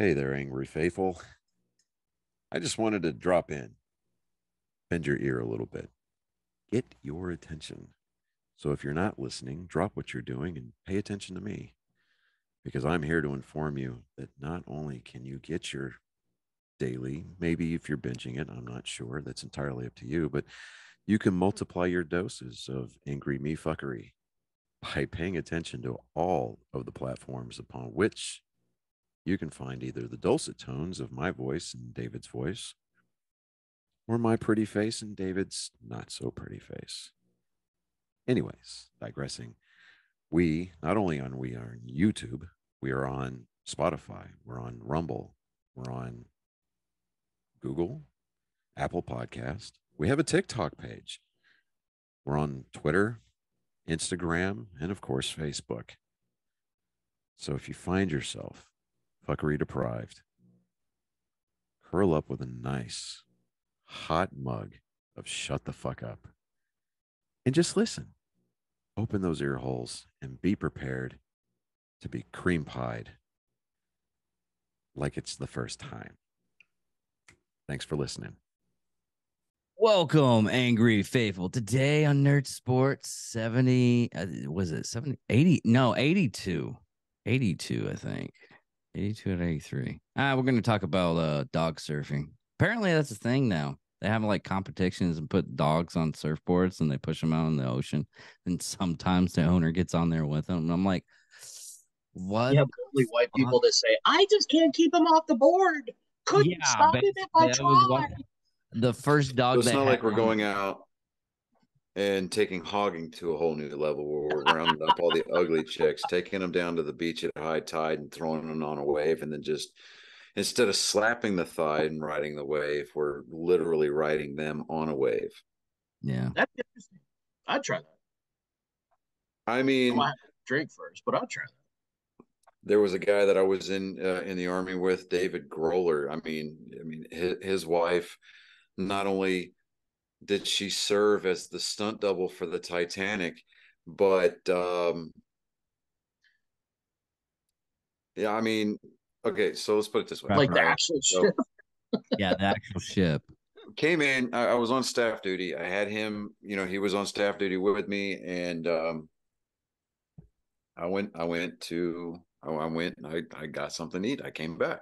Hey there, angry faithful. I just wanted to drop in, bend your ear a little bit, get your attention. So if you're not listening, drop what you're doing and pay attention to me because I'm here to inform you that not only can you get your daily, maybe if you're binging it, I'm not sure, that's entirely up to you, but you can multiply your doses of angry me fuckery by paying attention to all of the platforms upon which you can find either the dulcet tones of my voice and David's voice or my pretty face and David's not so pretty face. Anyways, digressing, we not only on we are on YouTube, we are on Spotify, we're on Rumble, we're on Google, Apple Podcast. We have a TikTok page. We're on Twitter, Instagram, and of course Facebook. So if you find yourself fuckery deprived, curl up with a nice hot mug of shut the fuck up and just listen. Open those ear holes and be prepared to be cream pied like it's the first time. Thanks for listening. Welcome, Angry Faithful. Today on Nerd Sports 70, was it 70, 80? No, 82. 82, I think. 82 and 83. We're going to talk about dog surfing. Apparently, that's a thing now. They have like competitions and put dogs on surfboards and they push them out in the ocean. And sometimes the owner gets on there with them. And I'm like, what? You have only white people that say, I just can't keep him off the board. Couldn't stop him if I tried. The first dog. So it's not like we're going out and taking hogging to a whole new level where we're rounding up all the ugly chicks, taking them down to the beach at high tide and throwing them on a wave, and then just instead of slapping the thigh and riding the wave, we're literally riding them on a wave. Yeah, that's interesting. I'd try that. I mean, I have to drink first, but I'll try that. There was a guy that I was in the Army with, David Groller. I mean, his wife. Not only did she serve as the stunt double for the Titanic, but yeah, I mean, okay, so let's put it this way. Like the actual ship. Yeah, the actual ship. Came in, I was on staff duty. I had him, he was on staff duty with me, and I got something to eat. I came back.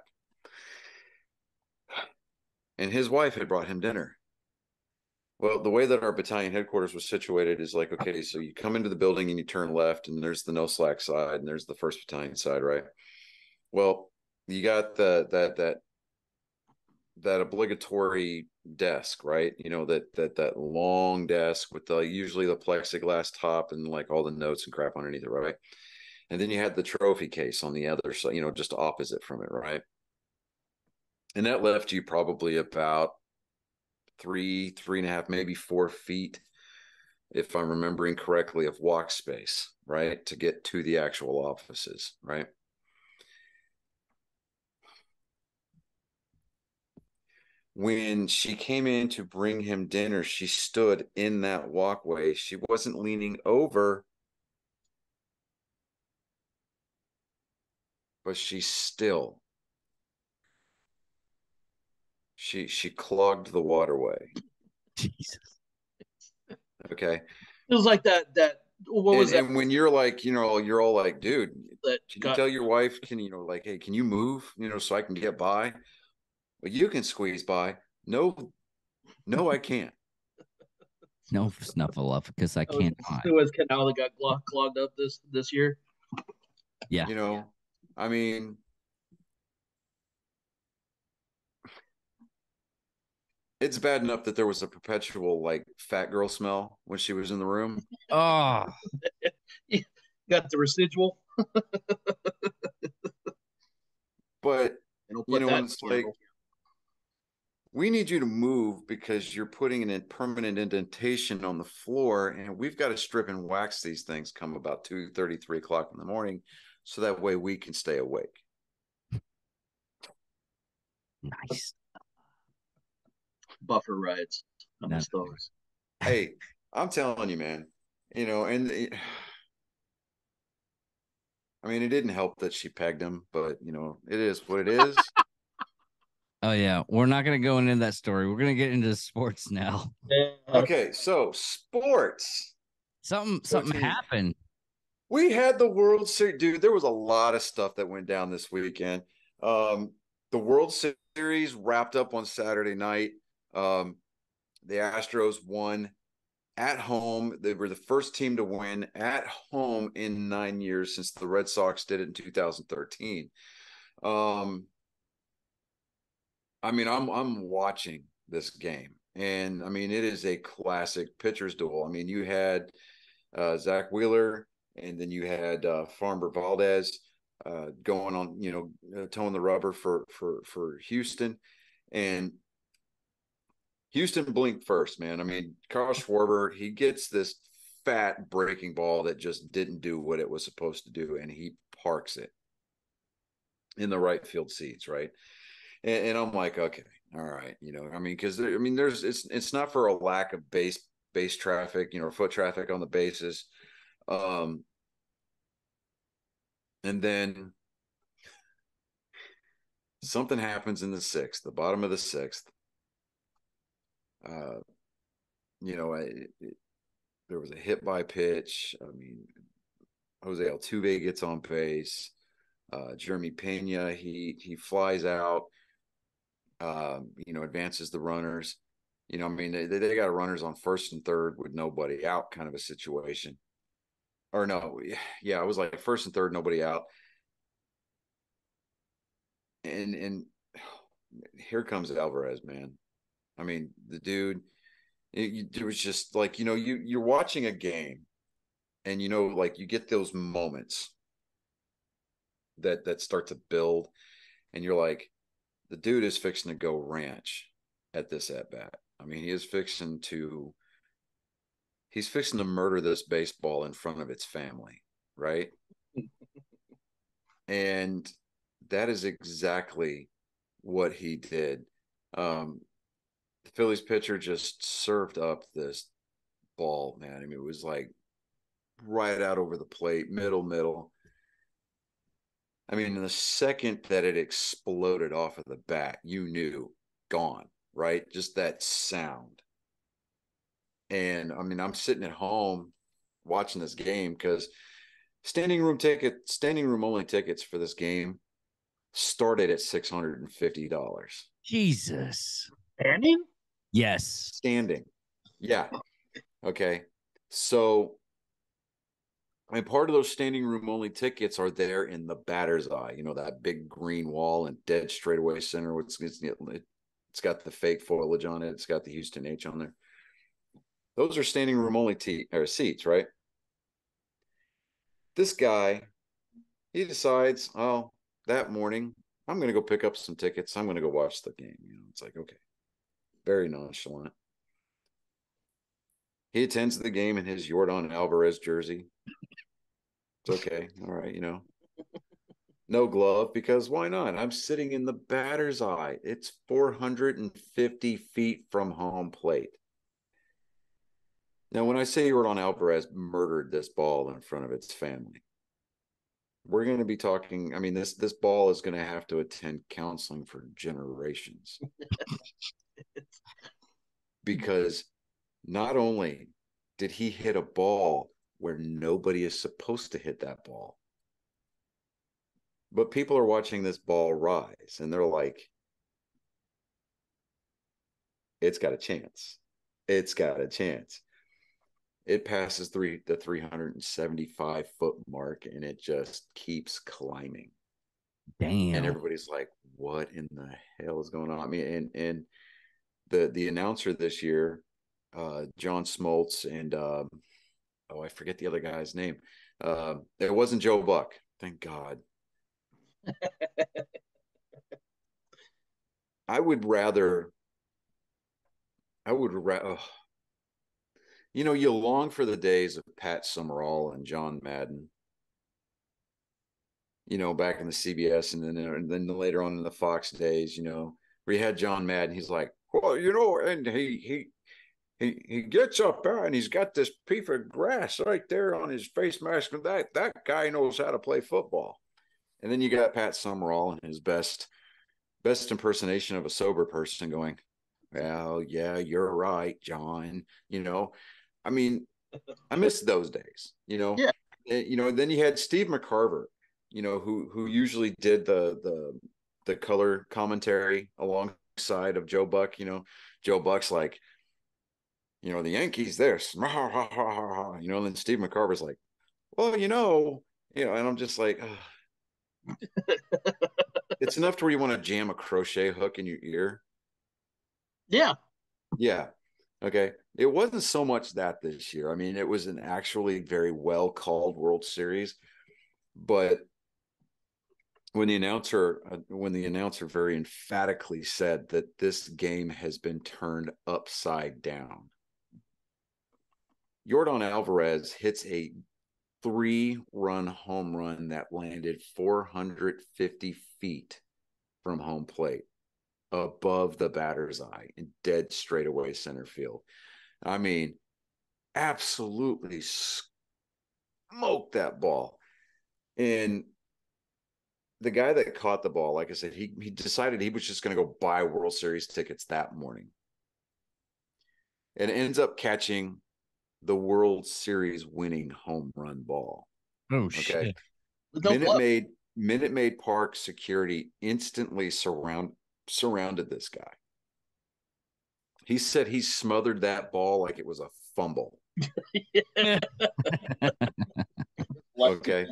And his wife had brought him dinner. Well, the way that our battalion headquarters was situated is like, okay, so you come into the building and you turn left, and there's the no slack side, and there's the first battalion side, right? Well, you got that obligatory desk, right? That long desk with usually the plexiglass top and like all the notes and crap underneath it, right? And then you had the trophy case on the other side, just opposite from it, right? And that left you probably about 3.5, maybe 4 feet, if I'm remembering correctly, of walk space, right, to get to the actual offices, right? When she came in to bring him dinner, she stood in that walkway. She wasn't leaning over, but she clogged the waterway. Jesus. Okay. It was like that. What was that? And when you're like, you're all like, dude, can you tell your wife, like, hey, can you move, so I can get by? Well, you can squeeze by. No, I can't. No snuffleupagus, I can't. Suez Canal that got clogged up this year. Yeah. I mean, it's bad enough that there was a perpetual like fat girl smell when she was in the room. Oh, got the residual. But it's like, we need you to move because you're putting a permanent indentation on the floor, and we've got to strip and wax these things come about 2:30, 3 o'clock in the morning, so that way we can stay awake. Nice. Buffer rides. I miss those. Hey, I'm telling you, man. It didn't help that she pegged him, but it is what it is. Oh yeah, we're not gonna go into that story. We're gonna get into sports now. Okay, so sports. Something Team. happened. We had the World Series, dude. There was a lot of stuff that went down this weekend. The World Series wrapped up on Saturday night. The Astros won at home. They were the first team to win at home in 9 years since the Red Sox did it in 2013. I mean, I'm watching this game, and I mean, it is a classic pitcher's duel. I mean, you had Zach Wheeler, and then you had Farmer Valdez going on, towing the rubber for Houston, and Houston blinked first, man. I mean, Carl Schwarber, he gets this fat breaking ball that just didn't do what it was supposed to do, and he parks it in the right field seats, right? And I'm like, okay, all right, I mean, because there's it's not for a lack of base traffic, foot traffic on the bases, and then something happens in the sixth, the bottom of the sixth. There was a hit by pitch. I mean, Jose Altuve gets on base. Jeremy Pena, he flies out. Advances the runners. I mean, they got runners on first and third with nobody out, kind of a situation. Or no, yeah, it was like first and third, nobody out. And here comes Alvarez, man. I mean, the dude, it was just like, you're watching a game, and like you get those moments that start to build, and you're like, the dude is fixing to go ranch at this at bat. I mean, he's fixing to murder this baseball in front of its family, right? And that is exactly what he did. The Phillies pitcher just served up this ball, man. I mean, it was like right out over the plate, middle. I mean, the second that it exploded off of the bat, you knew gone, right? Just that sound. And I mean, I'm sitting at home watching this game because standing room only tickets for this game started at $650. Jesus. Standing? Yes. Standing. Yeah. Okay. So, I mean, part of those standing room only tickets are there in the batter's eye, that big green wall and dead straightaway center. It's got the fake foliage on it. It's got the Houston H on there. Those are standing room only seats, right? This guy, he decides, oh, that morning, I'm going to go pick up some tickets. I'm going to go watch the game. It's like, okay, very nonchalant. He attends the game in his Yordan Alvarez jersey. It's okay. All right, no glove, because why not? I'm sitting in the batter's eye. It's 450 feet from home plate. Now, when I say Yordan Alvarez murdered this ball in front of its family, we're going to be talking. I mean, this ball is going to have to attend counseling for generations. Because not only did he hit a ball where nobody is supposed to hit that ball, but people are watching this ball rise, and they're like, it's got a chance. It's got a chance. It passes the 375-foot mark, and it just keeps climbing. Damn. And everybody's like, what in the hell is going on? I mean, and the announcer this year, John Smoltz, and I forget the other guy's name. It wasn't Joe Buck, thank God. I would rather. You long for the days of Pat Summerall and John Madden. Back in the CBS, and then later on in the Fox days, where you had John Madden. He's like, well, and he gets up there and he's got this piece of grass right there on his face mask. And that guy knows how to play football. And then you got Pat Summerall in his best best impersonation of a sober person going, well, yeah, you're right, John. I mean, I miss those days, Yeah. Then you had Steve McCarver, who usually did the color commentary alongside of Joe Buck. Joe Buck's like, the Yankees this, and then Steve McCarver's like, well, and I'm just like, it's enough to where you want to jam a crochet hook in your ear. Yeah. Yeah. Okay. It wasn't so much that this year. I mean, it was an actually very well called World Series, but when the announcer very emphatically said that this game has been turned upside down, Yordan Alvarez hits a 3-run home run that landed 450 feet from home plate above the batter's eye in dead straightaway center field. I mean, absolutely smoked that ball. And the guy that caught the ball, like I said, he decided he was just going to go buy World Series tickets that morning, and ends up catching the World Series winning home run ball. Oh, okay. shit. Minute Maid Park security instantly surrounded this guy. He said he smothered that ball like it was a fumble. Okay.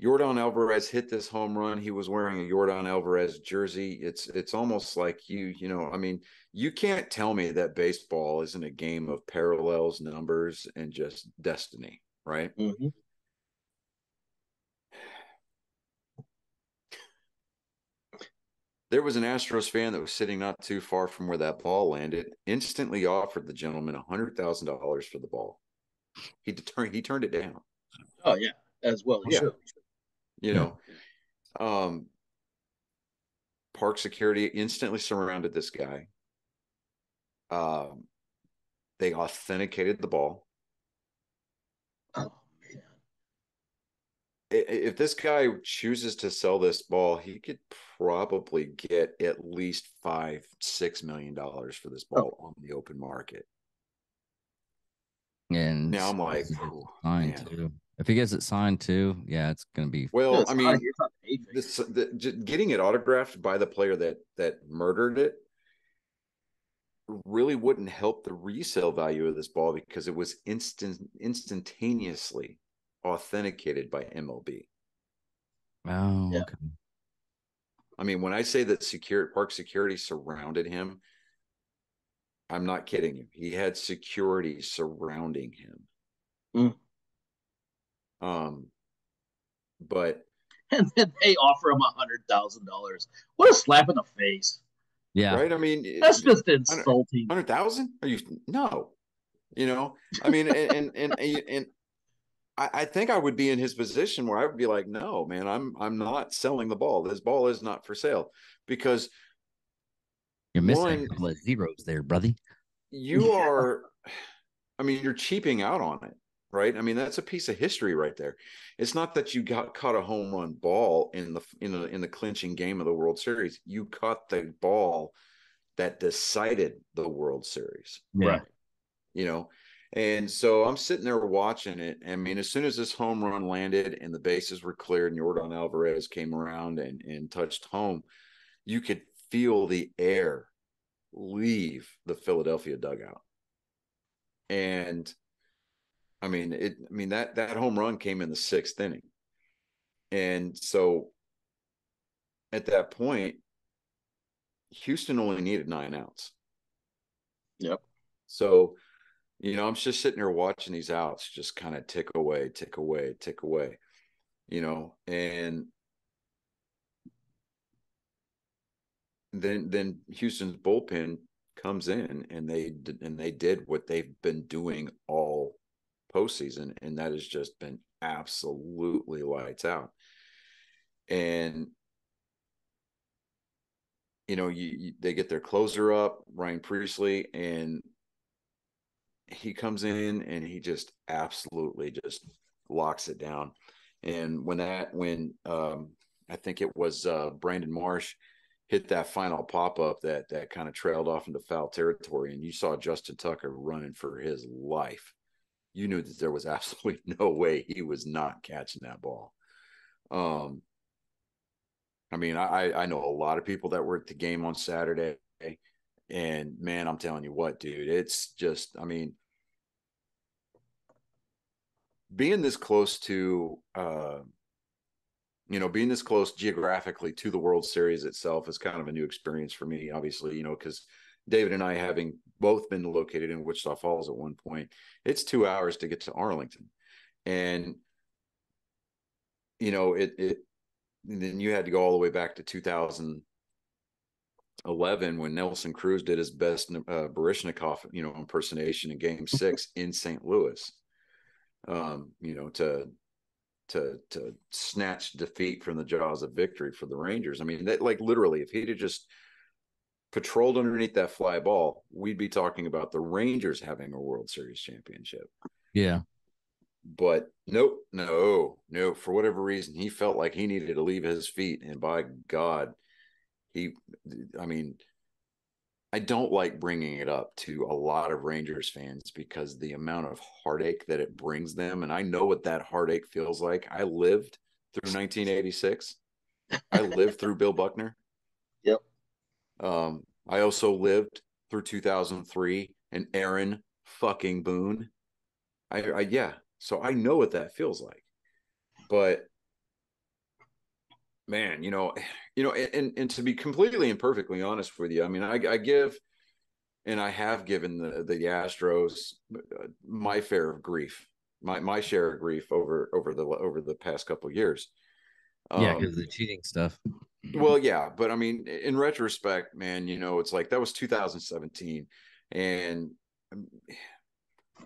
Yordan Alvarez hit this home run. He was wearing a Yordan Alvarez jersey. It's almost like I mean, you can't tell me that baseball isn't a game of parallels, numbers, and just destiny, right? Mm-hmm. There was an Astros fan that was sitting not too far from where that ball landed, instantly offered the gentleman $100,000 for the ball. He turned it down. Oh yeah, as well. Yeah. Should. Park security instantly surrounded this guy. They authenticated the ball. Oh man. If this guy chooses to sell this ball, he could probably get at least $5-6 million for this ball on the open market. And now I'm like, signed too. If he gets it signed too, yeah, it's gonna be. Well, I mean, getting it autographed by the player that murdered it really wouldn't help the resale value of this ball because it was instantaneously authenticated by MLB. Oh, Yeah. okay. I mean, when I say that park security surrounded him, I'm not kidding you. He had security surrounding him. But and then they offer him $100,000. What a slap in the face! Yeah, right. I mean, that's just insulting. 100,000? Are you no? I mean, and I think I would be in his position where I would be like, no, man, I'm not selling the ball. This ball is not for sale because you're missing a couple of zeros there, brother. You are, I mean, you're cheaping out on it, right? I mean, that's a piece of history right there. It's not that you caught a home run ball in the clinching game of the World Series. You caught the ball that decided the World Series, right? And so I'm sitting there watching it. I mean, as soon as this home run landed and the bases were cleared and Yordan Alvarez came around and touched home, you could feel the air leave the Philadelphia dugout. And I mean, that home run came in the 6th inning. And so at that point, Houston only needed 9 outs. Yep. So, I'm just sitting there watching these outs just kind of tick away, tick away, tick away, and then Houston's bullpen comes in and they did what they've been doing all postseason, and that has just been absolutely lights out. And they get their closer up, Ryan Priestley, and he comes in and he just absolutely just locks it down. And when I think it was Brandon Marsh hit that final pop-up that kind of trailed off into foul territory, and you saw Justin Tucker running for his life. You knew that there was absolutely no way he was not catching that ball. I mean, I know a lot of people that were at the game on Saturday, and man, I'm telling you what, dude, it's just, I mean, being this close to, being this close geographically to the World Series itself is kind of a new experience for me, obviously, because David and I, having both been located in Wichita Falls at one point, it's 2 hours to get to Arlington. And, and then you had to go all the way back to 2011 when Nelson Cruz did his best Baryshnikov, impersonation in Game 6 in St. Louis, to snatch defeat from the jaws of victory for the Rangers. I mean, that, like, literally, if he'd have just patrolled underneath that fly ball, we'd be talking about the Rangers having a World Series championship. Yeah. But no. For whatever reason, he felt like he needed to leave his feet. And by God, I don't like bringing it up to a lot of Rangers fans because the amount of heartache that it brings them. And I know what that heartache feels like. I lived through 1986. I lived through Bill Buckner. Yep. I also lived through 2003 and Aaron fucking Boone. Yeah. So I know what that feels like. But man, and to be completely and perfectly honest with you, I mean, I give, and I have given the Astros my fair of grief, my share of grief over the past couple of years. Yeah, because the cheating stuff. Well, yeah, but I mean, in retrospect, man, it's like that was 2017, and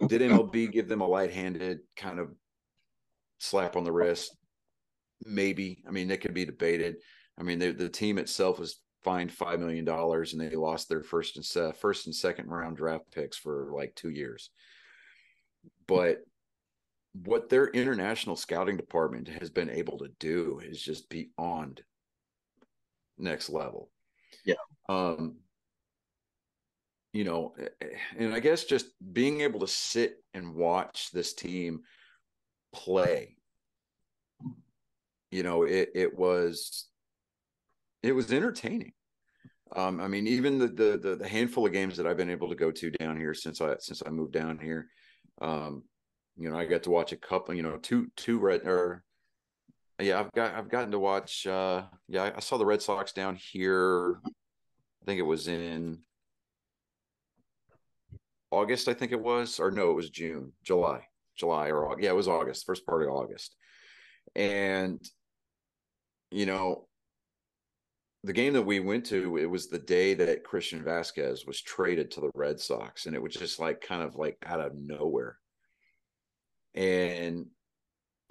did MLB give them a light-handed kind of slap on the wrist? Maybe. I mean, that could be debated. I mean, the team itself was fined $5 million, and they lost their first and second round draft picks for like 2 years. But what their international scouting department has been able to do is just beyond next level. Yeah. And I guess just being able to sit and watch this team play, it was entertaining. I mean, even the handful of games that I've been able to go to down here since I moved down here, I got to watch a couple, two red or yeah, I've gotten to watch. I saw the Red Sox down here. I think it was in August. I think it was, or no, it was July or August. Yeah, it was August, first part of August, and the game that we went to, it was the day that Christian Vasquez was traded to the Red Sox, and it was just like kind of like out of nowhere. And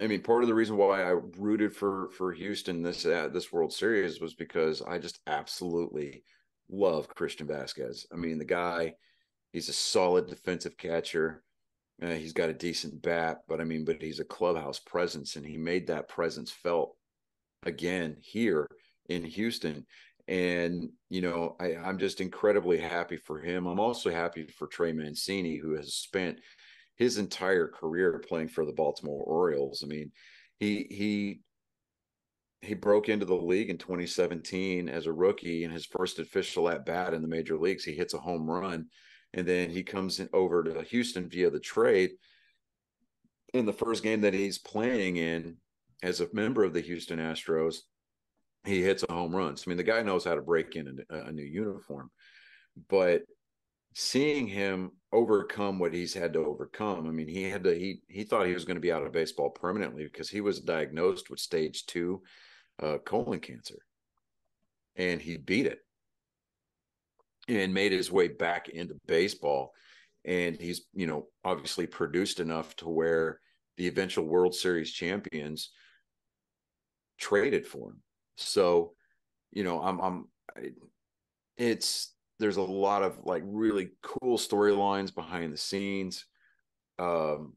I mean, part of the reason why I rooted for Houston this World Series was because I just absolutely love Christian Vasquez. I mean, the guy, he's a solid defensive catcher. He's got a decent bat, but he's a clubhouse presence, and he made that presence felt again here in Houston. And, I'm just incredibly happy for him. I'm also happy for Trey Mancini, who has spent his entire career playing for the Baltimore Orioles. I mean, he broke into the league in 2017 as a rookie, and his first official at bat in the major leagues, he hits a home run. And then he comes over to Houston via the trade. In the first game that he's playing in as a member of the Houston Astros, he hits a home run. So, I mean, the guy knows how to break in a new uniform. But seeing him overcome what he's had to overcome, I mean, he thought he was going to be out of baseball permanently because he was diagnosed with stage 2 colon cancer. And he beat it and made his way back into baseball. And he's, obviously produced enough to where the eventual World Series champions traded for him. So, there's a lot of like really cool storylines behind the scenes. I'm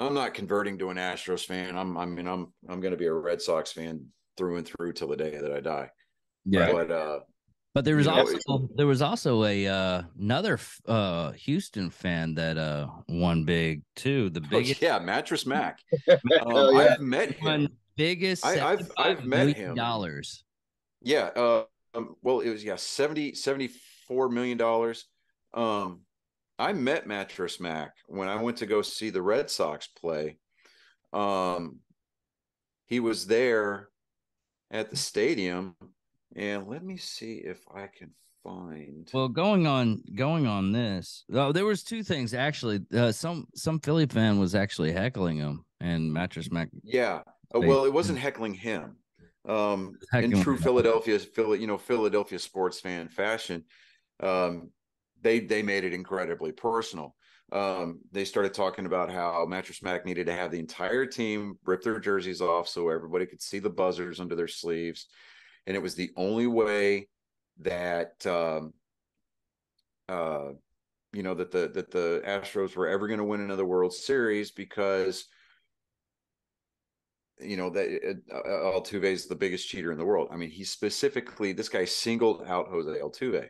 not converting to an Astros fan. I'm going to be a Red Sox fan through and through till the day that I die. Yeah. But there was you know, also a another Houston fan that won big too. The biggest, Mattress Mac. Oh, yeah. I've met him. biggest I've met him. $dollars. Yeah. Well, it was $74 million. I met Mattress Mac when I went to go see the Red Sox play. He was there at the stadium, and let me see if I can find. Well, going on this, there was two things actually. Some Philly fan was actually heckling him, and Mattress Mac. Yeah. Well, it wasn't heckling him. In true Philadelphia sports fan fashion, they made it incredibly personal. They started talking about how Mattress Mac needed to have the entire team rip their jerseys off so everybody could see the buzzers under their sleeves, and it was the only way that that the Astros were ever going to win another World Series, because that Altuve is the biggest cheater in the world. I mean, this guy singled out Jose Altuve.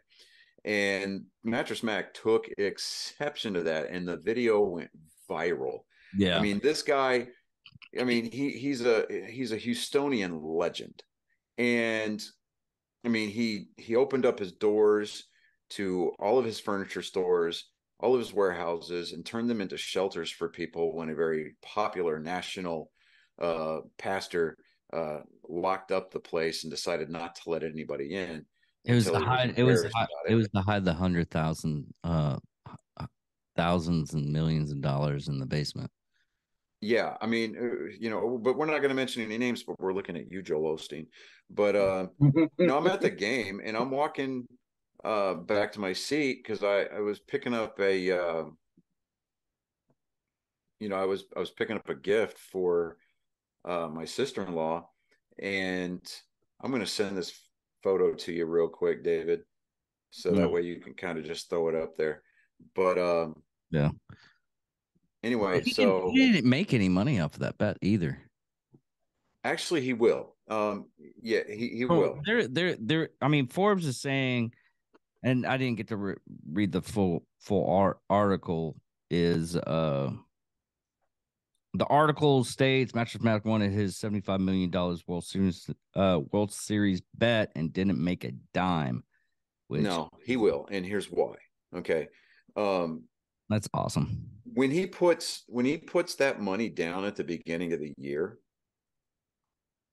And Mattress Mac took exception to that, and the video went viral. Yeah. I mean, this guy, he's a Houstonian legend. And I mean, he opened up his doors to all of his furniture stores, all of his warehouses, and turned them into shelters for people when a very popular national pastor locked up the place and decided not to let anybody in. It was the high. It was the high. The 100,000, thousands and millions of dollars in the basement. Yeah, I mean, but we're not going to mention any names. But we're looking at you, Joel Osteen. But I'm at the game, and I'm walking back to my seat because I was picking up I was picking up a gift for my sister-in-law, and I'm going to send this photo to you real quick, David, so that way you can kind of just throw it up there. But yeah. Anyway, he didn't make any money off of that bet either. Actually, he will. Yeah, he will. There. I mean, Forbes is saying, and I didn't get to read the full article. Is the article states Mattress Mac wanted his $75 million World Series bet and didn't make a dime. No, he will, and here's why. Okay, that's awesome. When he puts that money down at the beginning of the year,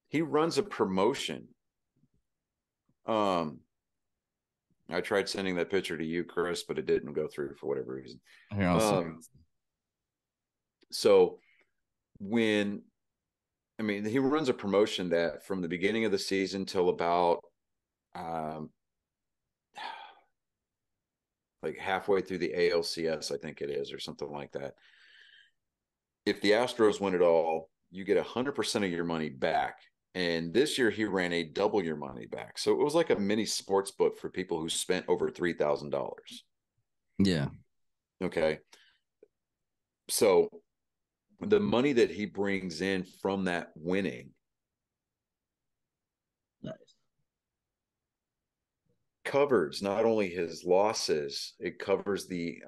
he runs a promotion. I tried sending that picture to you, Chris, but it didn't go through for whatever reason. So he runs a promotion that from the beginning of the season till about like halfway through the ALCS, I think it is, or something like that. If the Astros win it all, you get 100% of your money back. And this year he ran a double your money back. So it was like a mini sports book for people who spent over $3,000. Yeah. Okay. So the money that he brings in from that winning covers not only his losses, it covers the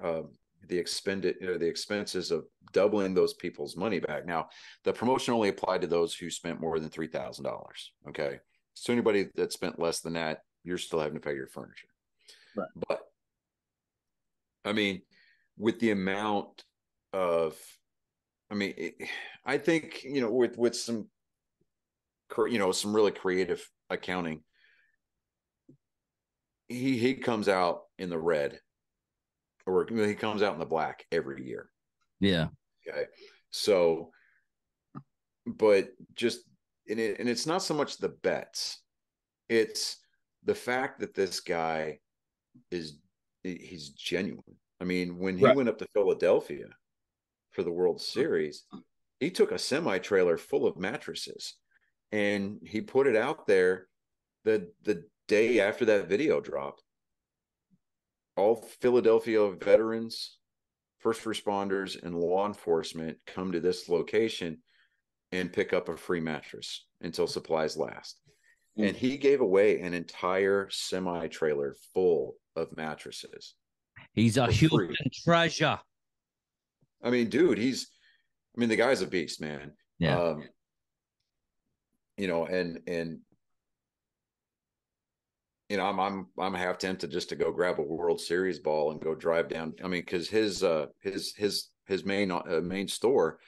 expenses of doubling those people's money back. Now, the promotion only applied to those who spent more than $3,000. Okay. So anybody that spent less than that, you're still having to pay your furniture. Right. But I mean, with the amount of, I think, with some really creative accounting, he comes out in the red, or he comes out in the black every year. Yeah. Okay. So, but just and it's not so much the bets, it's the fact that this guy he's genuine. I mean, when he went up to Philadelphia for the World Series, he took a semi-trailer full of mattresses and he put it out there the day after that video dropped. All Philadelphia veterans, first responders, and law enforcement come to this location and pick up a free mattress. until supplies last. And he gave away an entire semi-trailer full of mattresses. He's a Houston treasure. I mean, dude, the guy's a beast, man. Yeah. I'm half tempted just to go grab a World Series ball and go drive down. I mean, because his main store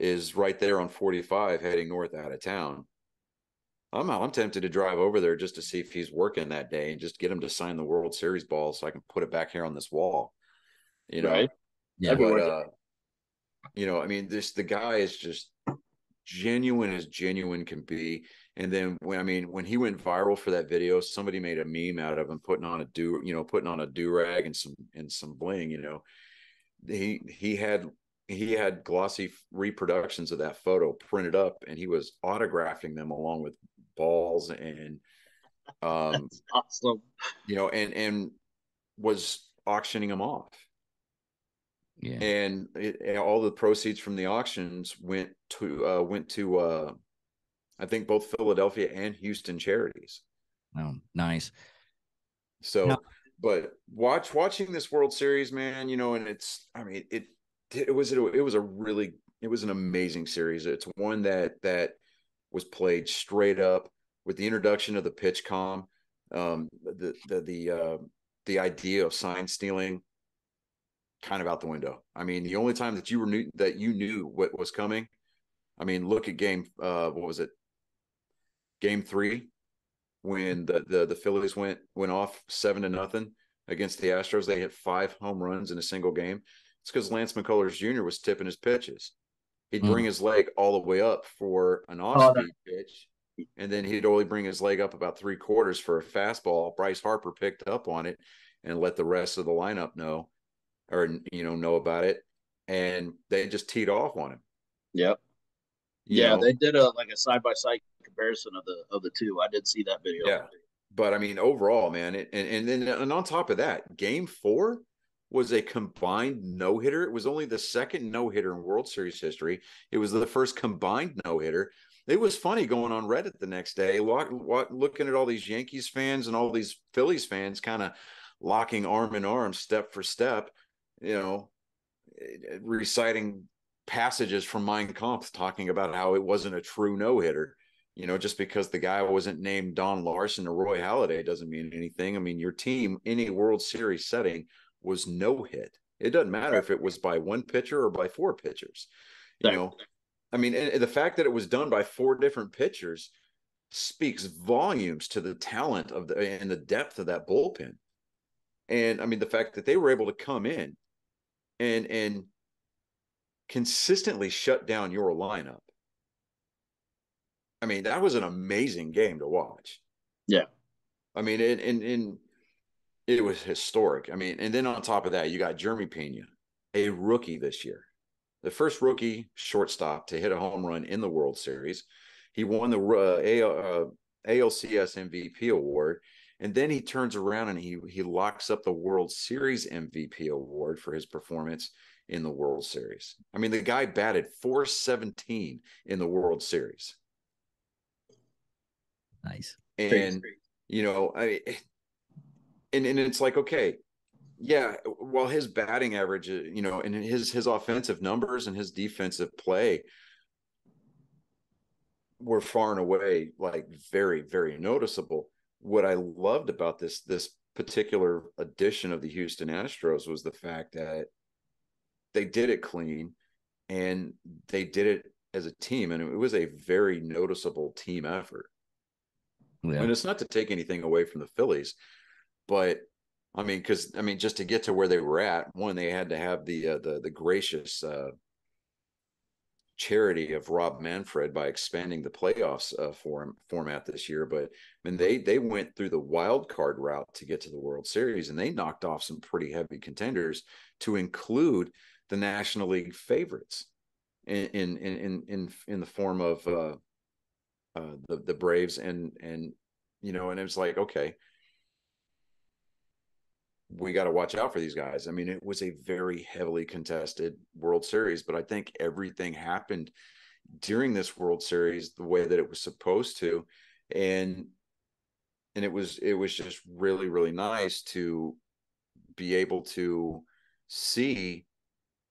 is right there on 45 heading north out of town. I'm tempted to drive over there just to see if he's working that day and just get him to sign the World Series ball so I can put it back here on this wall. Right. Yeah. But the guy is just genuine as genuine can be. And then when he went viral for that video, somebody made a meme out of him putting on a do-rag and some bling. He had glossy reproductions of that photo printed up, and he was autographing them along with balls and That's awesome. And was auctioning them off. Yeah. And all the proceeds from the auctions went to I think both Philadelphia and Houston charities. Oh, nice. So, now, but watching this World Series, man, and it was an amazing series. It's one that was played straight up with the introduction of the pitch com, the idea of sign stealing kind of out the window. I mean, the only time that you knew what was coming. I mean, look at what was it? Game 3, when the Phillies went off 7-0 against the Astros. They hit 5 home runs in a single game. It's because Lance McCullers Jr. was tipping his pitches. He'd bring his leg all the way up for an off-speed pitch, and then he'd only bring his leg up about 3/4 for a fastball. Bryce Harper picked up on it and let the rest of the lineup know about it, and they just teed off on him. Yep. They did a side-by-side comparison of the two. I did see that video. Yeah, but I mean, overall, man, and on top of that, Game 4 was a combined no-hitter. It was only the second no-hitter in World Series history. It was the first combined no-hitter. It was funny going on Reddit the next day, looking at all these Yankees fans and all these Phillies fans kind of locking arm in arm, step for step, reciting passages from Mein Kampf talking about how it wasn't a true no-hitter. Just because the guy wasn't named Don Larson or Roy Halladay doesn't mean anything. I mean, your team in a World Series setting was no hit. It doesn't matter if it was by one pitcher or by 4 pitchers. I mean, and the fact that it was done by 4 different pitchers speaks volumes to the talent and the depth of that bullpen. And I mean, the fact that they were able to come in and consistently shut down your lineup. I mean, that was an amazing game to watch. Yeah. I mean, and it was historic. I mean, and then on top of that, you got Jeremy Pena, a rookie this year, the first rookie shortstop to hit a home run in the World Series. He won the ALCS MVP award, and then he turns around and he locks up the World Series MVP award for his performance in the World Series. I mean, the guy batted .417 in the World Series. Nice. And and it's like, okay, yeah, while his batting average, and his offensive numbers and his defensive play were far and away like very, very noticeable. What I loved about this particular edition of the Houston Astros was the fact that they did it clean and they did it as a team, and it was a very noticeable team effort. Yeah. And it's not to take anything away from the Phillies, but just to get to where they were at, one, they had to have the gracious charity of Rob Manfred by expanding the playoffs format this year. But I mean, they went through the wild card route to get to the World Series, and they knocked off some pretty heavy contenders, to include the National League favorites in the form of the Braves and and it was like, okay, we got to watch out for these guys. I mean, it was a very heavily contested World Series, but I think everything happened during this World Series the way that it was supposed to. And it was just really, really nice to be able to see,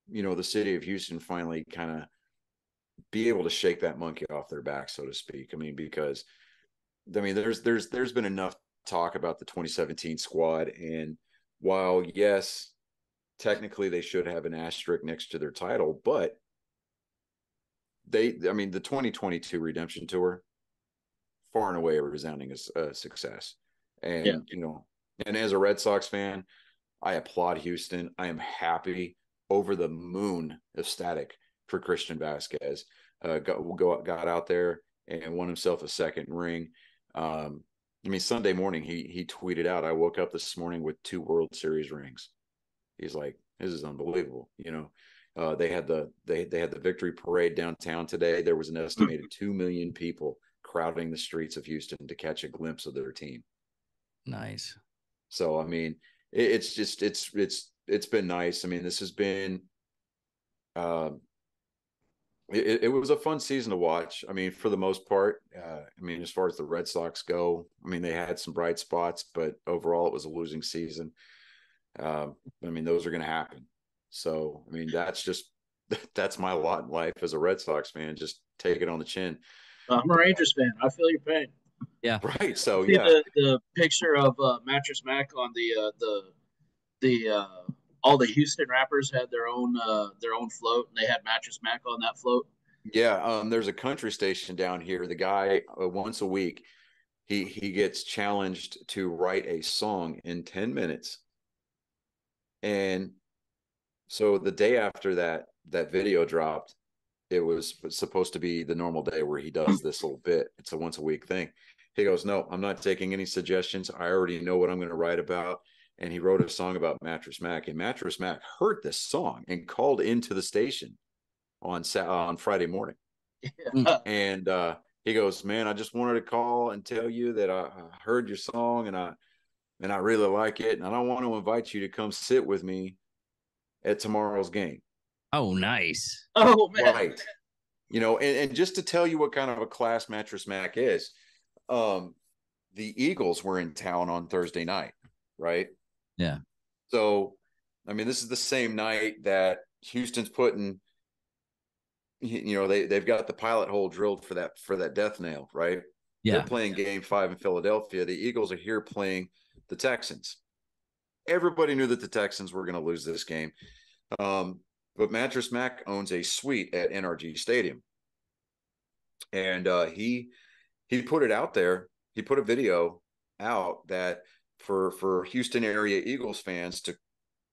the city of Houston finally kind of be able to shake that monkey off their back, so to speak. I mean, because there's been enough talk about the 2017 squad, and while yes, technically they should have an asterisk next to their title, but the 2022 Redemption Tour, far and away a resounding success. And and as a Red Sox fan, I applaud Houston. I am happy, over the moon, ecstatic for Christian Vasquez. Got out there and won himself a second ring. Sunday morning he tweeted out, "I woke up this morning with 2 World Series rings." He's like, "This is unbelievable." They had the victory parade downtown today. There was an estimated 2 million people crowding the streets of Houston to catch a glimpse of their team. Nice. So it's been nice. I mean, this has been it was a fun season to watch. I mean, for the most part, as far as the Red Sox go, they had some bright spots, but overall it was a losing season. Those are going to happen. So, that's my lot in life as a Red Sox fan. Just take it on the chin. I'm a Rangers fan. I feel your pain. Yeah. Right. So, see the picture of Mattress Mac on the all the Houston rappers had their own float, and they had Mattress Mac on that float. Yeah. There's a country station down here. The guy, once a week, he gets challenged to write a song in 10 minutes. And so the day after that video dropped, it was supposed to be the normal day where he does this little bit. It's a once a week thing. He goes, "No, I'm not taking any suggestions. I already know what I'm going to write about." And he wrote a song about Mattress Mac, and Mattress Mac heard this song and called into the station on Friday morning. Yeah. And he goes, "Man, I just wanted to call and tell you that I heard your song and I really like it. And I don't want to invite you to come sit with me at tomorrow's game." Oh, nice. Oh, man. Right. And just to tell you what kind of a class Mattress Mac is, the Eagles were in town on Thursday night, right? Yeah. So, this is the same night that Houston's putting, they've got the pilot hole drilled for that death nail, right? Yeah. They're playing game 5 in Philadelphia. The Eagles are here playing the Texans. Everybody knew that the Texans were going to lose this game. But Mattress Mac owns a suite at NRG Stadium. And he put it out there. He put a video out that for Houston area Eagles fans to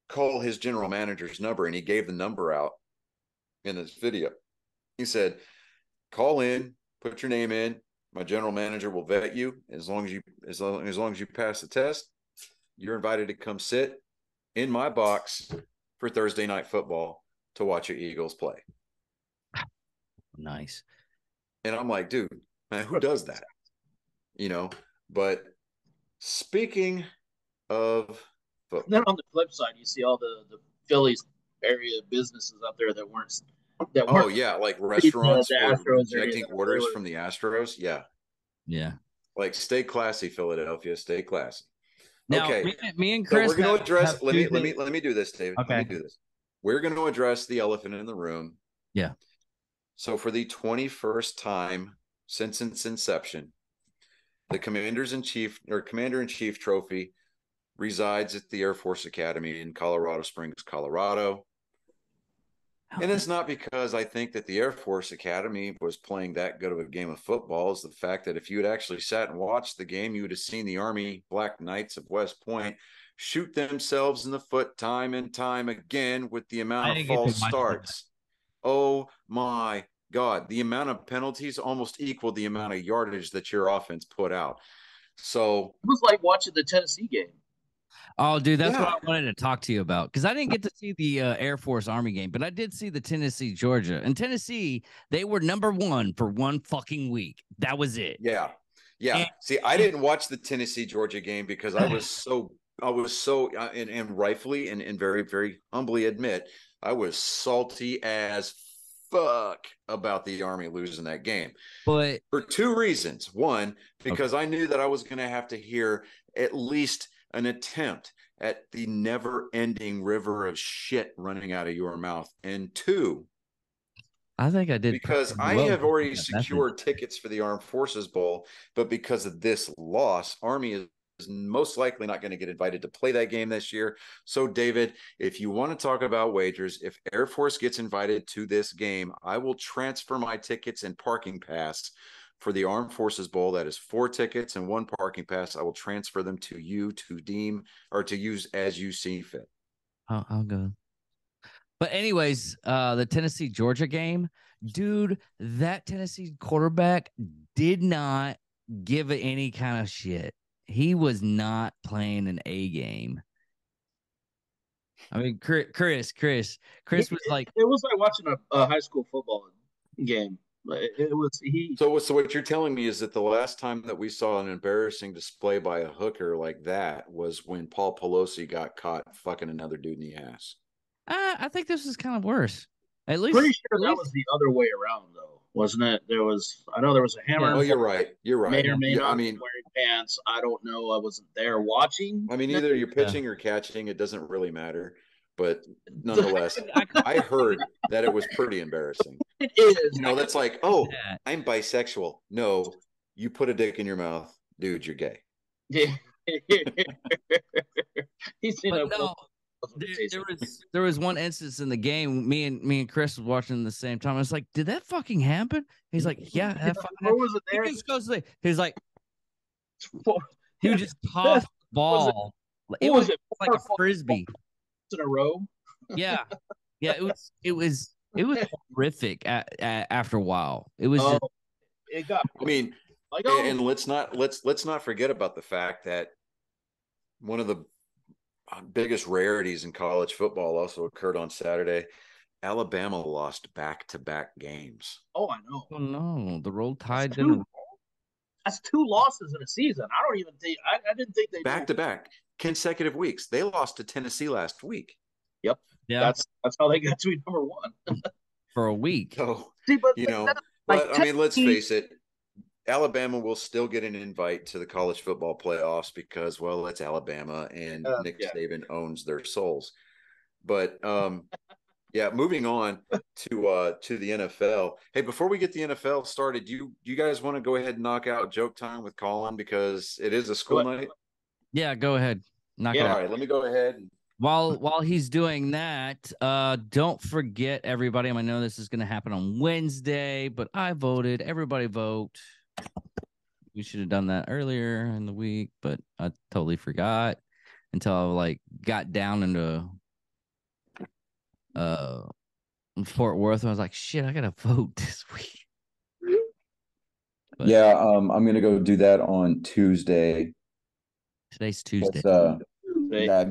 call his general manager's number, and he gave the number out in this video. He said, "Call in, put your name in. My general manager will vet you. As long as you pass the test, you're invited to come sit in my box for Thursday night football to watch your Eagles play." Nice. And I'm like, dude, man, who does that? But speaking of football. Then on the flip side, you see all the Phillies area businesses out there that weren't. Oh yeah, like restaurants rejecting orders really. from the Astros. Yeah. Yeah. Like, stay classy, Philadelphia. Stay classy. Now, okay. me and Chris. So we're going to address. Let me do this, David. Okay. Let me do this. We're going to address the elephant in the room. Yeah. So for the 21st time since its inception, the Commander-in-Chief trophy resides at the Air Force Academy in Colorado Springs, Colorado. And it's not because I think that the Air Force Academy was playing that good of a game of football. It's the fact that if you had actually sat and watched the game, you would have seen the Army Black Knights of West Point shoot themselves in the foot time and time again with the amount of false starts. Oh my God. The amount of penalties almost equaled the amount of yardage that your offense put out. So it was like watching the Tennessee game. Oh, dude, that's what I wanted to talk to you about, because I didn't get to see the Air Force Army game, but I did see the Tennessee Georgia. And Tennessee, they were number 1 for 1 fucking week. That was it. Yeah. See, I didn't watch the Tennessee Georgia game because I was so and rightfully and very, very humbly admit, I was salty as fuck about the Army losing that game But for two reasons. One, because I knew that I was going to have to hear at least an attempt at the never-ending river of shit running out of your mouth. And two, I think I did because pretty I well have with already that message. secured tickets for the Armed Forces Bowl, but because of this loss, Army is most likely not going to get invited to play that game this year. So, David, if you want to talk about wagers, if Air Force gets invited to this game, I will transfer my tickets and parking pass for the Armed Forces Bowl. That is 4 tickets and 1 parking pass. I will transfer them to you to deem or to use as you see fit. I'll go. But anyways, the Tennessee Georgia game, dude, that Tennessee quarterback did not give it any kind of shit. He was not playing an A game. I mean, Chris was like, it was like watching a high school football game. It was he. So what you're telling me is that the last time that we saw an embarrassing display by a hooker like that was when Paul Pelosi got caught fucking another dude in the ass. I think this is kind of worse. At least, Pretty sure that was the other way around, though, wasn't it? I know there was a hammer. Yeah. Oh, you're right. You're right. May or may Yeah, not I be mean, wearing pants. I don't know. I wasn't there watching. either you're pitching or catching, it doesn't really matter. But nonetheless, I heard that it was pretty embarrassing. It is. You know, that's like, oh, I'm bisexual. No, you put a dick in your mouth, dude, you're gay. Yeah. He's seen but no, there was one instance in the game. Me and Chris was watching at the same time. I was like, "Did that fucking happen?" He's like, "Yeah, that fucking Where was it there? He just goes like, he's like, he would just toss the ball. It was like a frisbee in a row. Yeah, yeah. It was horrific. After a while, it was. Just, it got. I mean, like, and let's not forget about the fact that one of the biggest rarities in college football also occurred on Saturday. Alabama lost back-to-back games. Oh, I know. Oh no, the Roll Tide didn't. That's 2 losses in a season. I don't even think. I didn't think they back-to-back consecutive weeks. They lost to Tennessee last week. Yep. Yeah. That's how they got to be number 1 for a week. So see, but but I mean, let's face it. Alabama will still get an invite to the college football playoffs because, well, it's Alabama and Nick Saban owns their souls. But yeah, moving on to the NFL. Hey, before we get the NFL started, you guys want to go ahead and knock out joke time with Colin because it is a school night? Yeah, go ahead. Knock it out. All right, let me go ahead. While he's doing that, don't forget, everybody. I know this is going to happen on Wednesday, but I voted. Everybody vote. We should have done that earlier in the week, but I totally forgot until I got down into Fort Worth. And I was like, shit, I gotta vote this week. But, yeah, I'm gonna go do that on Tuesday. Today's Tuesday. Yeah,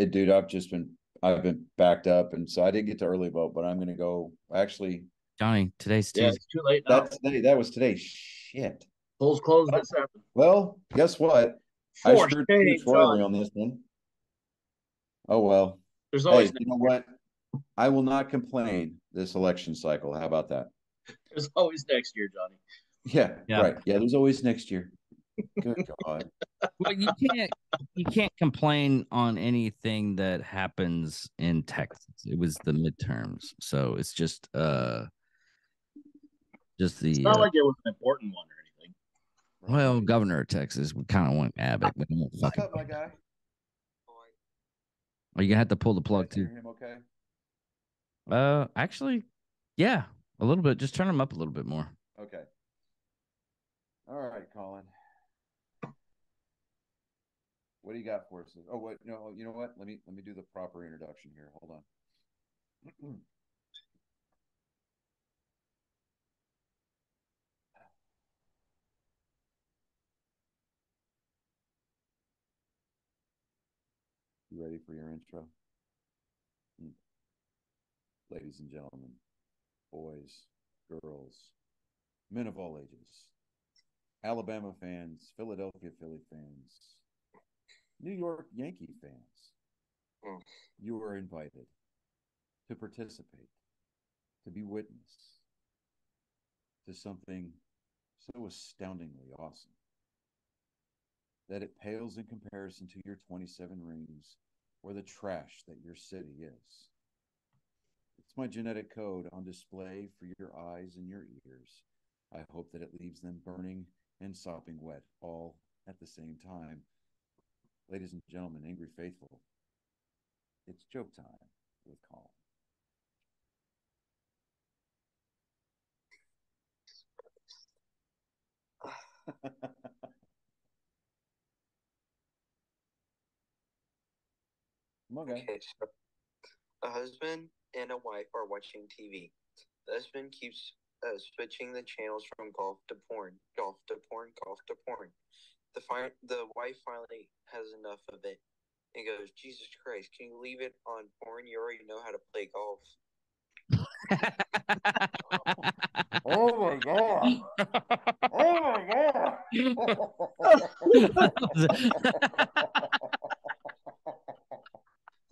dude. I've been backed up, and so I didn't get to early vote, but I'm gonna go. Actually, Johnny, today's Tuesday. Yeah, it's too late now. That was today. Shit. Polls closed at 7. Well, guess what? I screwed royally on this one. Oh well. There's always. You know what? I will not complain this election cycle. How about that? There's always next year, Johnny. Yeah. Right. Yeah, there's always next year. Good God. Well, you can't complain on anything that happens in Texas. It was the midterms, so it's just the. It's not like it was an important one or anything. Well, governor of Texas, we kind of want Abbott. We don't What's up, my guy? Are you gonna have to pull the plug too? Him okay? Actually, yeah, a little bit. Just turn him up a little bit more. Okay. All right, Colin. What do you got for us? Oh, wait, no, you know what? Let me do the proper introduction here. Hold on. You ready for your intro? Ladies and gentlemen, boys, girls, men of all ages, Alabama fans, Philadelphia Philly fans, New York Yankee fans, you are invited to participate, to be witness to something so astoundingly awesome that it pales in comparison to your 27 rings or the trash that your city is. It's my genetic code on display for your eyes and your ears. I hope that it leaves them burning and sopping wet all at the same time. Ladies and gentlemen, Angry Faithful, it's joke time with Colin. Okay, so a husband and a wife are watching TV. The husband keeps switching the channels from golf to porn, golf to porn, golf to porn. The wife finally has enough of it and goes, Jesus Christ, can you leave it on porn? You already know how to play golf. Oh my god! Oh my god!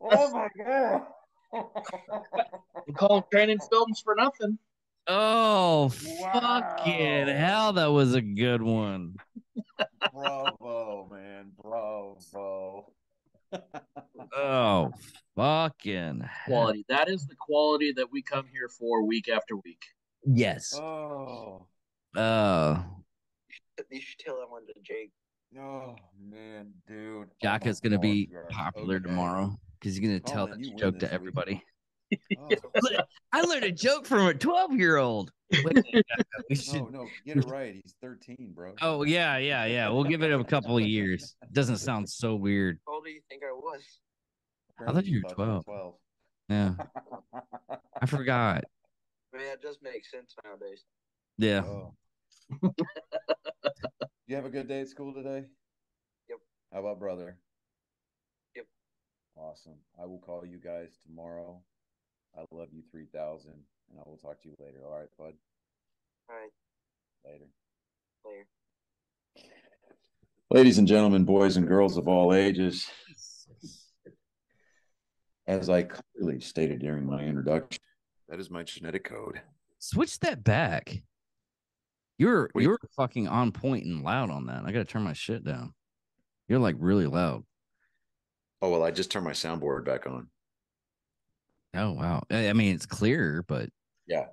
Oh my god! We call them training films for nothing. Oh, Wow. fucking hell, that was a good one. Bravo, man. Bravo. Oh, fucking hell. Quality. That is the quality that we come here for week after week. Yes. Oh. You should tell that one to Jake. Oh man, dude. Jaka's Oh my gonna be God. popular Okay. tomorrow because he's gonna tell Colin, that you win joke this to week. everybody. Oh. I learned a joke from a 12-year-old. No, get it right. He's 13, bro. Oh, yeah. We'll give it a couple of years. Doesn't sound so weird. How old do you think I was? I thought you were 12. 12. Yeah, I forgot. I mean, that does make sense nowadays. Yeah. Oh. You have a good day at school today? Yep. How about brother? Yep. Awesome. I will call you guys tomorrow. I love you 3,000, and I will talk to you later. All right, bud? All right. Later. Later. Ladies and gentlemen, boys and girls of all ages, as I clearly stated during my introduction, That is my genetic code. Switch that back. You're What do you- fucking on point and loud on that. I gotta turn my shit down. You're like really loud. Oh, well, I just turned my soundboard back on. Oh wow. I mean, it's clear, but Yeah.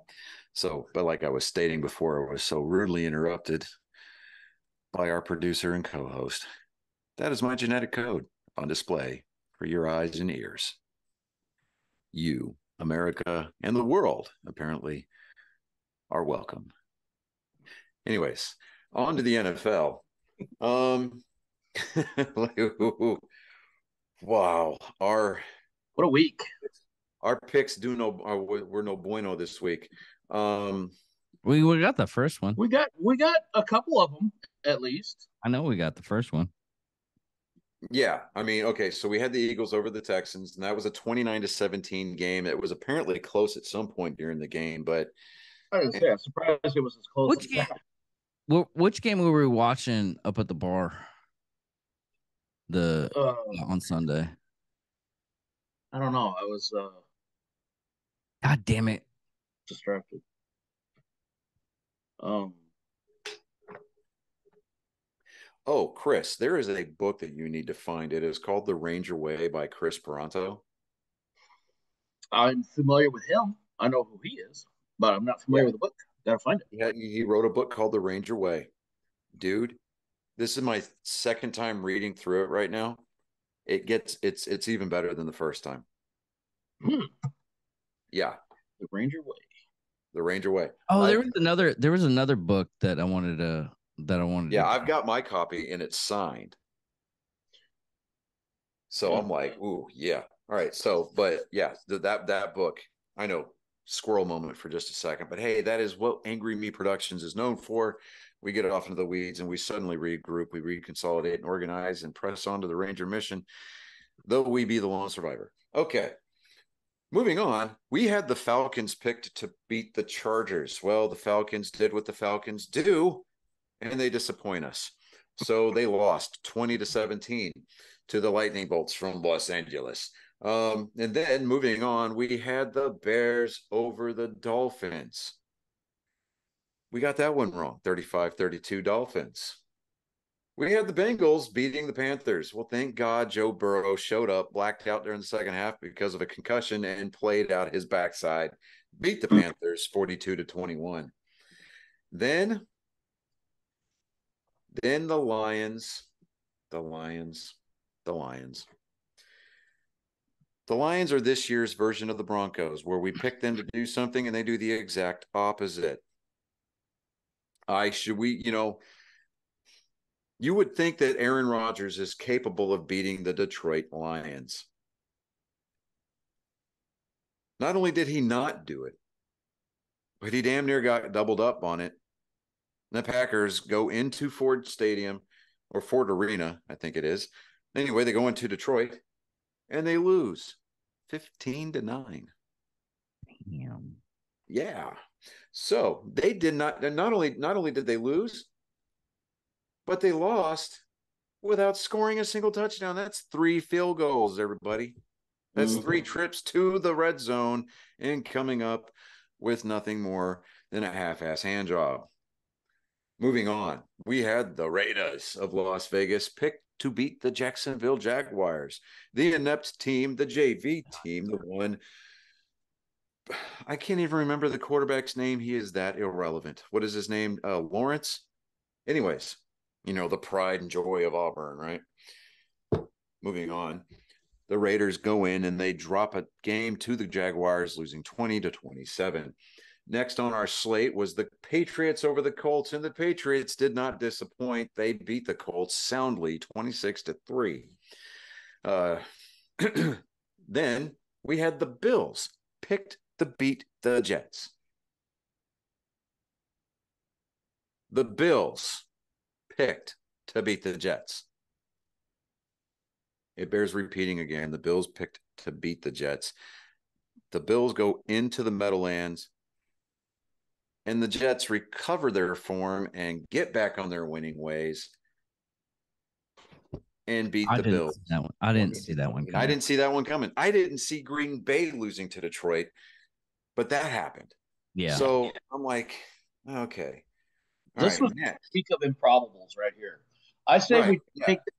So, but like I was stating before, I was so rudely interrupted by our producer and co-host. That is my genetic code on display for your eyes and ears. You, America, and the world, apparently, are welcome. Anyways, on to the NFL. Wow, What a week. our picks were no bueno this week. we got the first one. We got a couple of them at least. I know we got the first one. Yeah, I mean, okay, so we had the Eagles over the Texans, and that was a 29-17 game. It was apparently close at some point during the game, but I was I'm surprised it was as close Which as game? that. Which game were we watching up at the bar? On Sunday. I don't know. I was God damn it. distracted. oh, Chris, there is a book that you need to find. It is called The Ranger Way by Chris Peranto. I'm familiar with him. I know who he is, but I'm not familiar with the book. Gotta find it. Yeah, he wrote a book called The Ranger Way. Dude, this is my second time reading through it right now. It's even better than the first time. Yeah. The Ranger Way. The Ranger Way. Oh, there was another book that I wanted to Yeah, I've got my copy and it's signed. So I'm like, ooh, yeah. All right. So, but yeah, that book, I know, squirrel moment for just a second, but hey, that is what Angry Me Productions is known for. We get off into the weeds and we suddenly regroup, we reconsolidate and organize and press on to the Ranger mission, though we be the lone survivor. Okay. Moving on, we had the Falcons picked to beat the Chargers. Well, the Falcons did what the Falcons do, and they disappoint us. So they lost 20-17 to the Lightning Bolts from Los Angeles. And then moving on, we had the Bears over the Dolphins. We got that one wrong. 35-32 Dolphins. We had the Bengals beating the Panthers. Well, thank God Joe Burrow showed up, blacked out during the second half because of a concussion, and played out his backside. Beat the Panthers 42-21. Then the Lions. The Lions are this year's version of the Broncos, where we pick them to do something and they do the exact opposite. You would think that Aaron Rodgers is capable of beating the Detroit Lions. Not only did he not do it, but he damn near got doubled up on it. The Packers go into Ford Stadium, or Ford Arena, I think it is. Anyway, they go into Detroit and they lose 15-9. Damn. Yeah. So they did not only did they lose, but they lost without scoring a single touchdown. That's 3 field goals, everybody. That's 3 trips to the red zone and coming up with nothing more than a half-ass hand job. Moving on, we had the Raiders of Las Vegas picked to beat the Jacksonville Jaguars. The inept team, the JV team, the one, I can't even remember the quarterback's name. He is that irrelevant. What is his name? Lawrence? Anyways, the pride and joy of Auburn, right? Moving on. The Raiders go in and they drop a game to the Jaguars, losing 20-27. Next on our slate was the Patriots over the Colts, and the Patriots did not disappoint. They beat the Colts soundly, 26-3. Then we had the Bills picked to beat the Jets. The Bills picked to beat the Jets. It bears repeating again. The Bills picked to beat the Jets. The Bills go into the Meadowlands, and the Jets recover their form and get back on their winning ways and beat the Bills. I didn't see that one coming. I didn't see that one coming. I didn't see Green Bay losing to Detroit, but that happened. Yeah. So I'm like, okay. This was a week of improbables right here. I say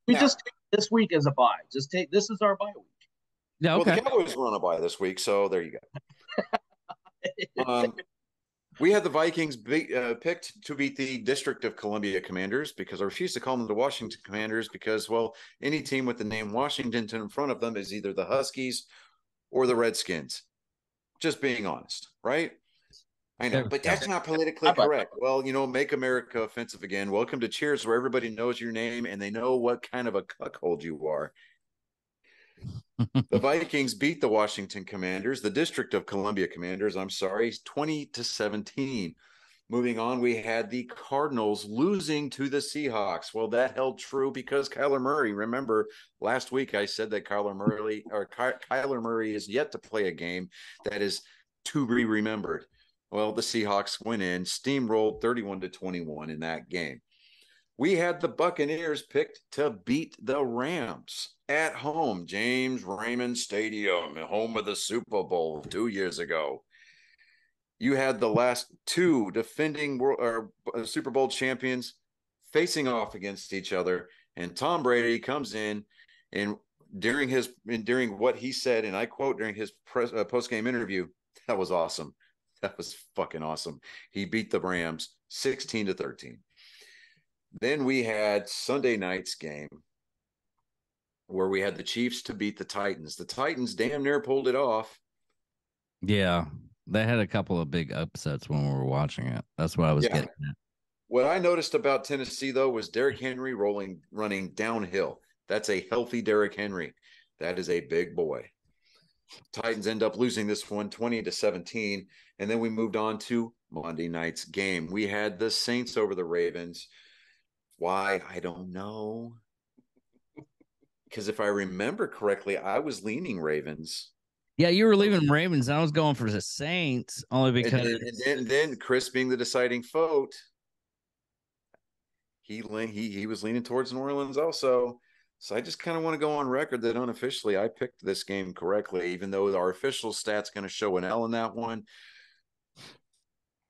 just take this week as a bye. This is our bye week. Yeah, okay. Well, the Cowboys were on a bye this week, so there you go. We had the Vikings picked to beat the District of Columbia Commanders, because I refuse to call them the Washington Commanders because, well, any team with the name Washington in front of them is either the Huskies or the Redskins. Just being honest, right? I know, but that's not politically correct. Well, make America offensive again. Welcome to Cheers, where everybody knows your name and they know what kind of a cuckold you are. The Vikings beat the Washington Commanders, the District of Columbia Commanders, 20-17. Moving on, we had the Cardinals losing to the Seahawks. Well, that held true because Kyler Murray, remember last week I said that Kyler Murray is yet to play a game that is to be remembered. Well, the Seahawks went in, steamrolled 31-21 in that game. We had the Buccaneers picked to beat the Rams at home, James Raymond Stadium, home of the Super Bowl 2 years ago. You had the last 2 defending Super Bowl champions facing off against each other, and Tom Brady comes in and during what he said, and I quote during his post-game interview, that was awesome. That was fucking awesome. He beat the Rams 16-13. Then we had Sunday night's game where we had the Chiefs to beat the Titans. The Titans damn near pulled it off. Yeah, they had a couple of big upsets when we were watching it. That's what I was getting at. What I noticed about Tennessee, though, was Derrick Henry running downhill. That's a healthy Derrick Henry. That is a big boy. Titans end up losing this one 20-17. And then we moved on to Monday night's game. We had the Saints over the Ravens. Why? I don't know. Because if I remember correctly, I was leaning Ravens. Yeah, you were leaving Ravens. I was going for the Saints only because. And then Chris, being the deciding vote, he was leaning towards New Orleans also. So I just kind of want to go on record that unofficially I picked this game correctly, even though our official stat's going to show an L in that one.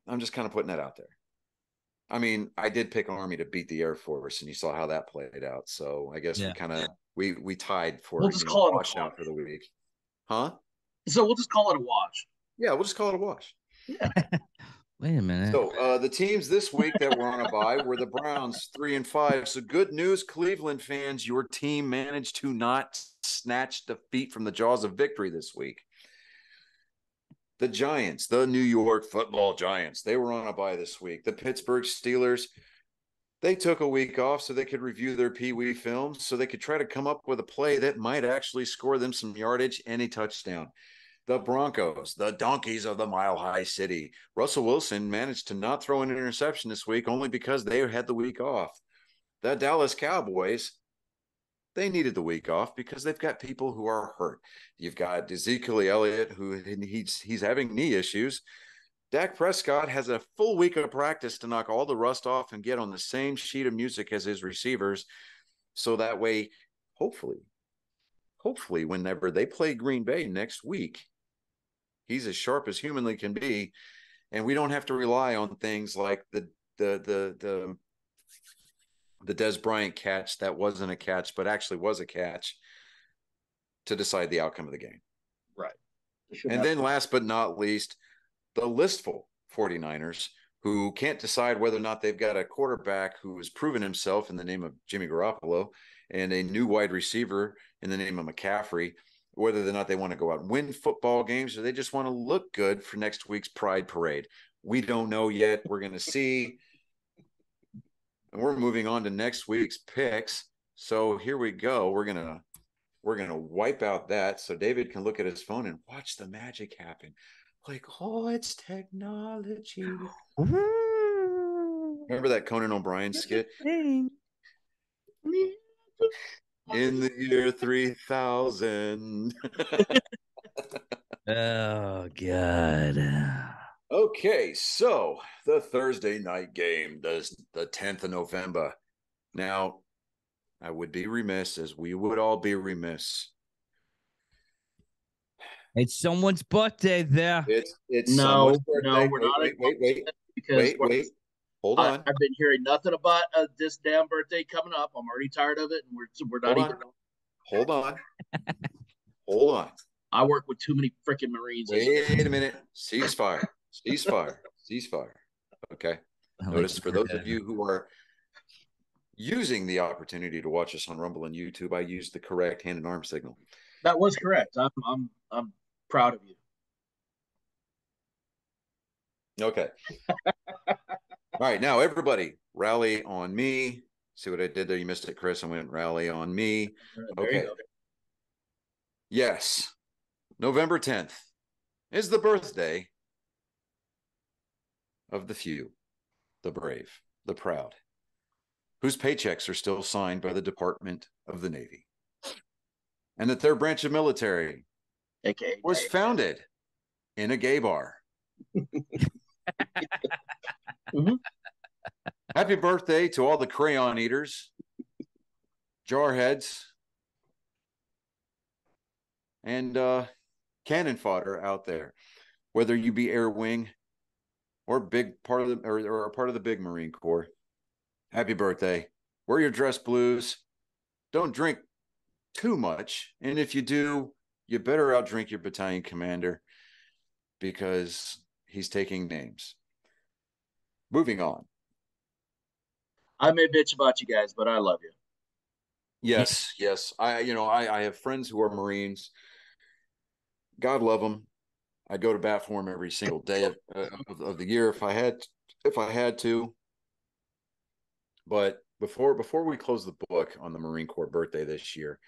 I'm just kind of putting that out there. I mean, I did pick Army to beat the Air Force, and you saw how that played out. So I guess we kind of we tied for We'll just call it a wash out for the week, huh? So we'll just call it a wash. Yeah, we'll just call it a wash. Yeah. Wait a minute. So the teams this week that were on a bye were the Browns, 3-5. So good news, Cleveland fans, your team managed to not snatch defeat from the jaws of victory this week. The Giants, the New York Football Giants, they were on a bye this week. The Pittsburgh Steelers, they took a week off so they could review their Pee Wee films, so they could try to come up with a play that might actually score them some yardage and a touchdown. The Broncos, the donkeys of the Mile High City. Russell Wilson managed to not throw an interception this week only because they had the week off. The Dallas Cowboys, they needed the week off because they've got people who are hurt. You've got Ezekiel Elliott, who he's having knee issues. Dak Prescott has a full week of practice to knock all the rust off and get on the same sheet of music as his receivers. So that way, hopefully, whenever they play Green Bay next week, he's as sharp as humanly can be, and we don't have to rely on things like the Dez Bryant catch that wasn't a catch but actually was a catch to decide the outcome of the game. Right. And then last but not least, the listful 49ers, who can't decide whether or not they've got a quarterback who has proven himself in the name of Jimmy Garoppolo and a new wide receiver in the name of McCaffrey, whether or not they want to go out and win football games or they just want to look good for next week's Pride Parade. We don't know yet. We're going to see. And we're moving on to next week's picks. So here we go. We're going to wipe out that so David can look at his phone and watch the magic happen. Like, oh, it's technology. Remember that Conan O'Brien skit? In the year 3000. Oh, God. Okay, so the Thursday night game, the 10th of November. Now, I would be remiss, as we would all be remiss. It's someone's birthday there. It's no, someone's birthday. no, we're not. Wait. Hold on. I've been hearing nothing about this damn birthday coming up. I'm already tired of it, and we're not even. Hold on. Hold on. I work with too many freaking Marines. Wait a minute. Ceasefire. Okay. Notice for those of you who are using the opportunity to watch us on Rumble and YouTube, I used the correct hand and arm signal. That was correct. I'm proud of you. Okay. All right, now everybody rally on me. See what I did there? You missed it, Chris. I went rally on me. Okay. Yes. November 10th is the birthday of the few, the brave, the proud, whose paychecks are still signed by the Department of the Navy, and that their branch of military was founded in a gay bar. Mm-hmm. Happy birthday to all the crayon eaters, jarheads, and cannon fodder out there. Whether you be Air Wing or big part of the or a part of the big Marine Corps, happy birthday. Wear your dress blues. Don't drink too much, and if you do, you better outdrink your battalion commander because he's taking names. Moving on. I may bitch about you guys, but I love you. Yes. I have friends who are Marines. God love them. I go to bat for them every single day of the year if I had to. But before we close the book on the Marine Corps birthday this year,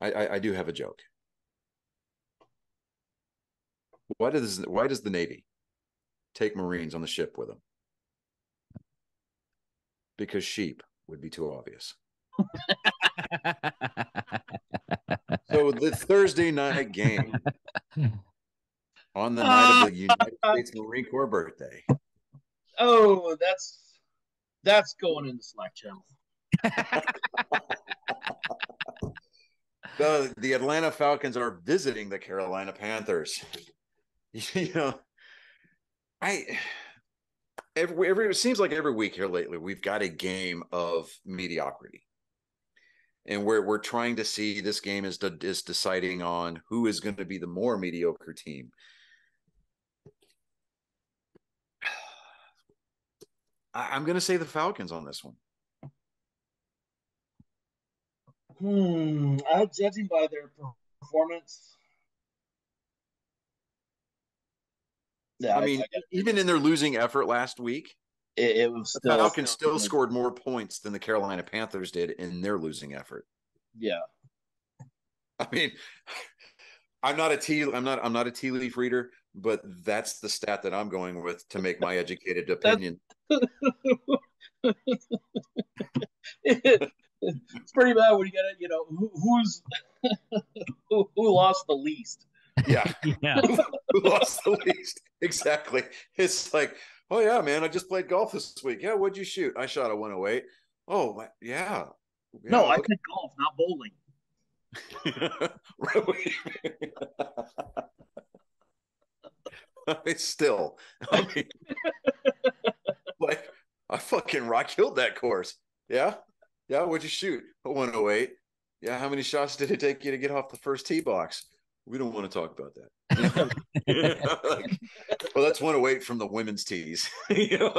I do have a joke. Why does the Navy take Marines on the ship with them? Because sheep would be too obvious. So the Thursday night game on the night of the United States Marine Corps birthday. Oh, that's going in the Slack channel. The Atlanta Falcons are visiting the Carolina Panthers. You know, it seems like every week here lately we've got a game of mediocrity, and we're trying to see, this game is deciding on who is going to be the more mediocre team. I'm going to say the Falcons on this one. Judging by their performance. Yeah, I mean, even in their losing effort last week, it was the Falcons still scored more points than the Carolina Panthers did in their losing effort. Yeah. I mean, I'm not a tea leaf reader, but that's the stat that I'm going with to make my educated opinion. It's pretty bad when you got who's who lost the least. Yeah. Yeah. Who lost the least? Exactly. It's like, oh yeah, man, I just played golf this week. Yeah, what'd you shoot? I shot a 108. Oh yeah. No, I played golf, not bowling. It's still, I mean, like, I fucking rock killed that course. Yeah. What'd you shoot? A 108. Yeah. How many shots did it take you to get off the first tee box? We don't want to talk about that. Like, well, that's 108 from the women's tees. You know,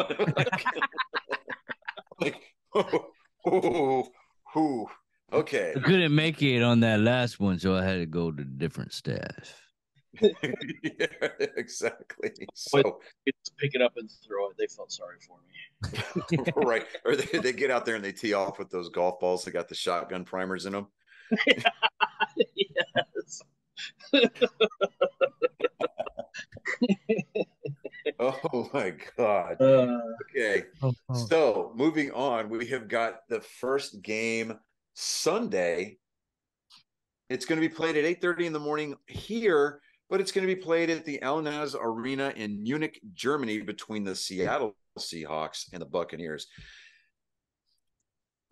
okay. I couldn't make it on that last one, so I had to go to different staff. Yeah, exactly. So it's pick it up and throw it. They felt sorry for me. Right. Or they get out there and they tee off with those golf balls that got the shotgun primers in them. Yes. Oh my God. Okay. So moving on, we have got the first game Sunday. It's going to be played at 8:30 in the morning here, but it's going to be played at the Allianz Arena in Munich, Germany, between the Seattle Seahawks and the Buccaneers.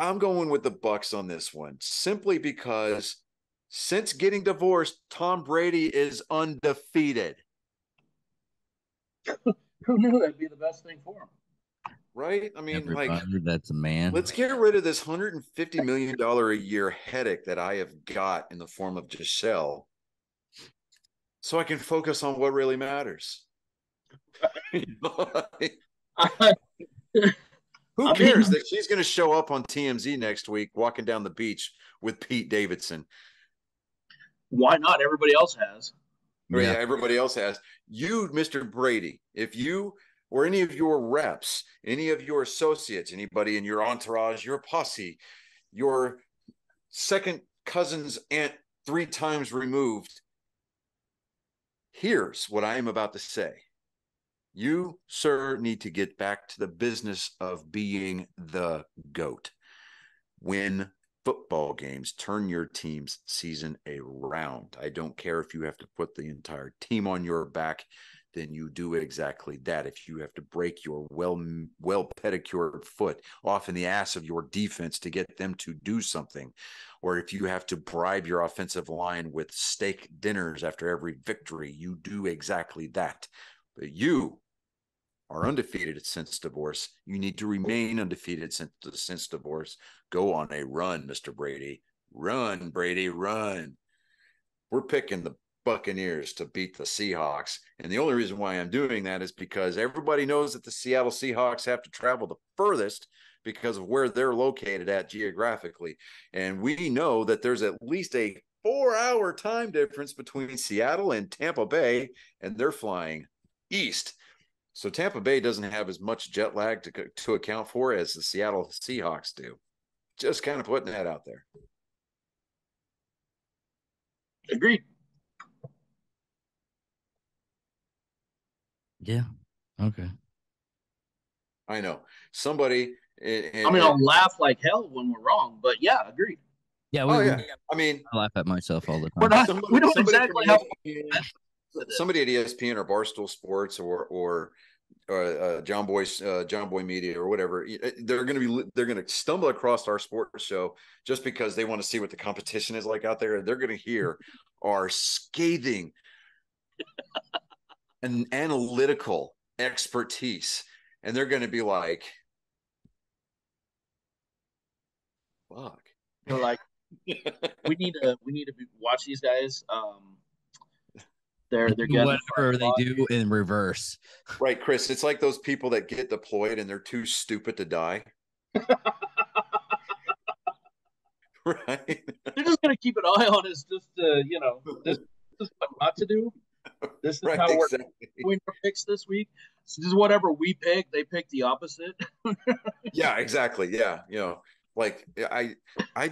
I'm going with the Bucs on this one, simply because since getting divorced, Tom Brady is undefeated. Who knew that'd be the best thing for him? Right? I mean, Everybody, that's a man. Let's get rid of this $150 million a year headache that I have got in the form of Giselle, so I can focus on what really matters. Who cares that she's going to show up on TMZ next week walking down the beach with Pete Davidson? Why not? Everybody else has. Yeah, everybody else has. You, Mr. Brady, if you or any of your reps, any of your associates, anybody in your entourage, your posse, your second cousin's aunt 3 times removed, here's what I am about to say. You, sir, need to get back to the business of being the GOAT. Win football games, turn your team's season around. I don't care if you have to put the entire team on your back, then you do exactly that. If you have to break your well pedicured foot off in the ass of your defense to get them to do something, or if you have to bribe your offensive line with steak dinners after every victory, you do exactly that. But you are undefeated since divorce. You need to remain undefeated since divorce. Go on a run, Mr. Brady. Run, Brady, run. We're picking the Buccaneers to beat the Seahawks. And the only reason why I'm doing that is because everybody knows that the Seattle Seahawks have to travel the furthest because of where they're located at geographically. And we know that there's at least a 4-hour time difference between Seattle and Tampa Bay, and they're flying east. So Tampa Bay doesn't have as much jet lag to account for as the Seattle Seahawks do. Just kind of putting that out there. Agreed. Yeah. Okay. I know. Somebody. I'll laugh like hell when we're wrong, but yeah, agreed. Yeah. I mean, I laugh at myself all the time. We're not. We don't exactly have. Somebody at ESPN or Barstool Sports or John Boy Media or whatever. They're going to stumble across our sports show just because they want to see what the competition is like out there. They're going to hear our scathing and analytical expertise, and they're going to be like, "Fuck." They're like, we need to watch these guys. They're getting whatever they do in reverse. Right, Chris. It's like those people that get deployed and they're too stupid to die. Right. They're just gonna keep an eye on us, just this is what not to do. This is Right, how we're exactly. doing our picks this week. So just whatever we pick, they pick the opposite. Yeah, exactly. Yeah, like I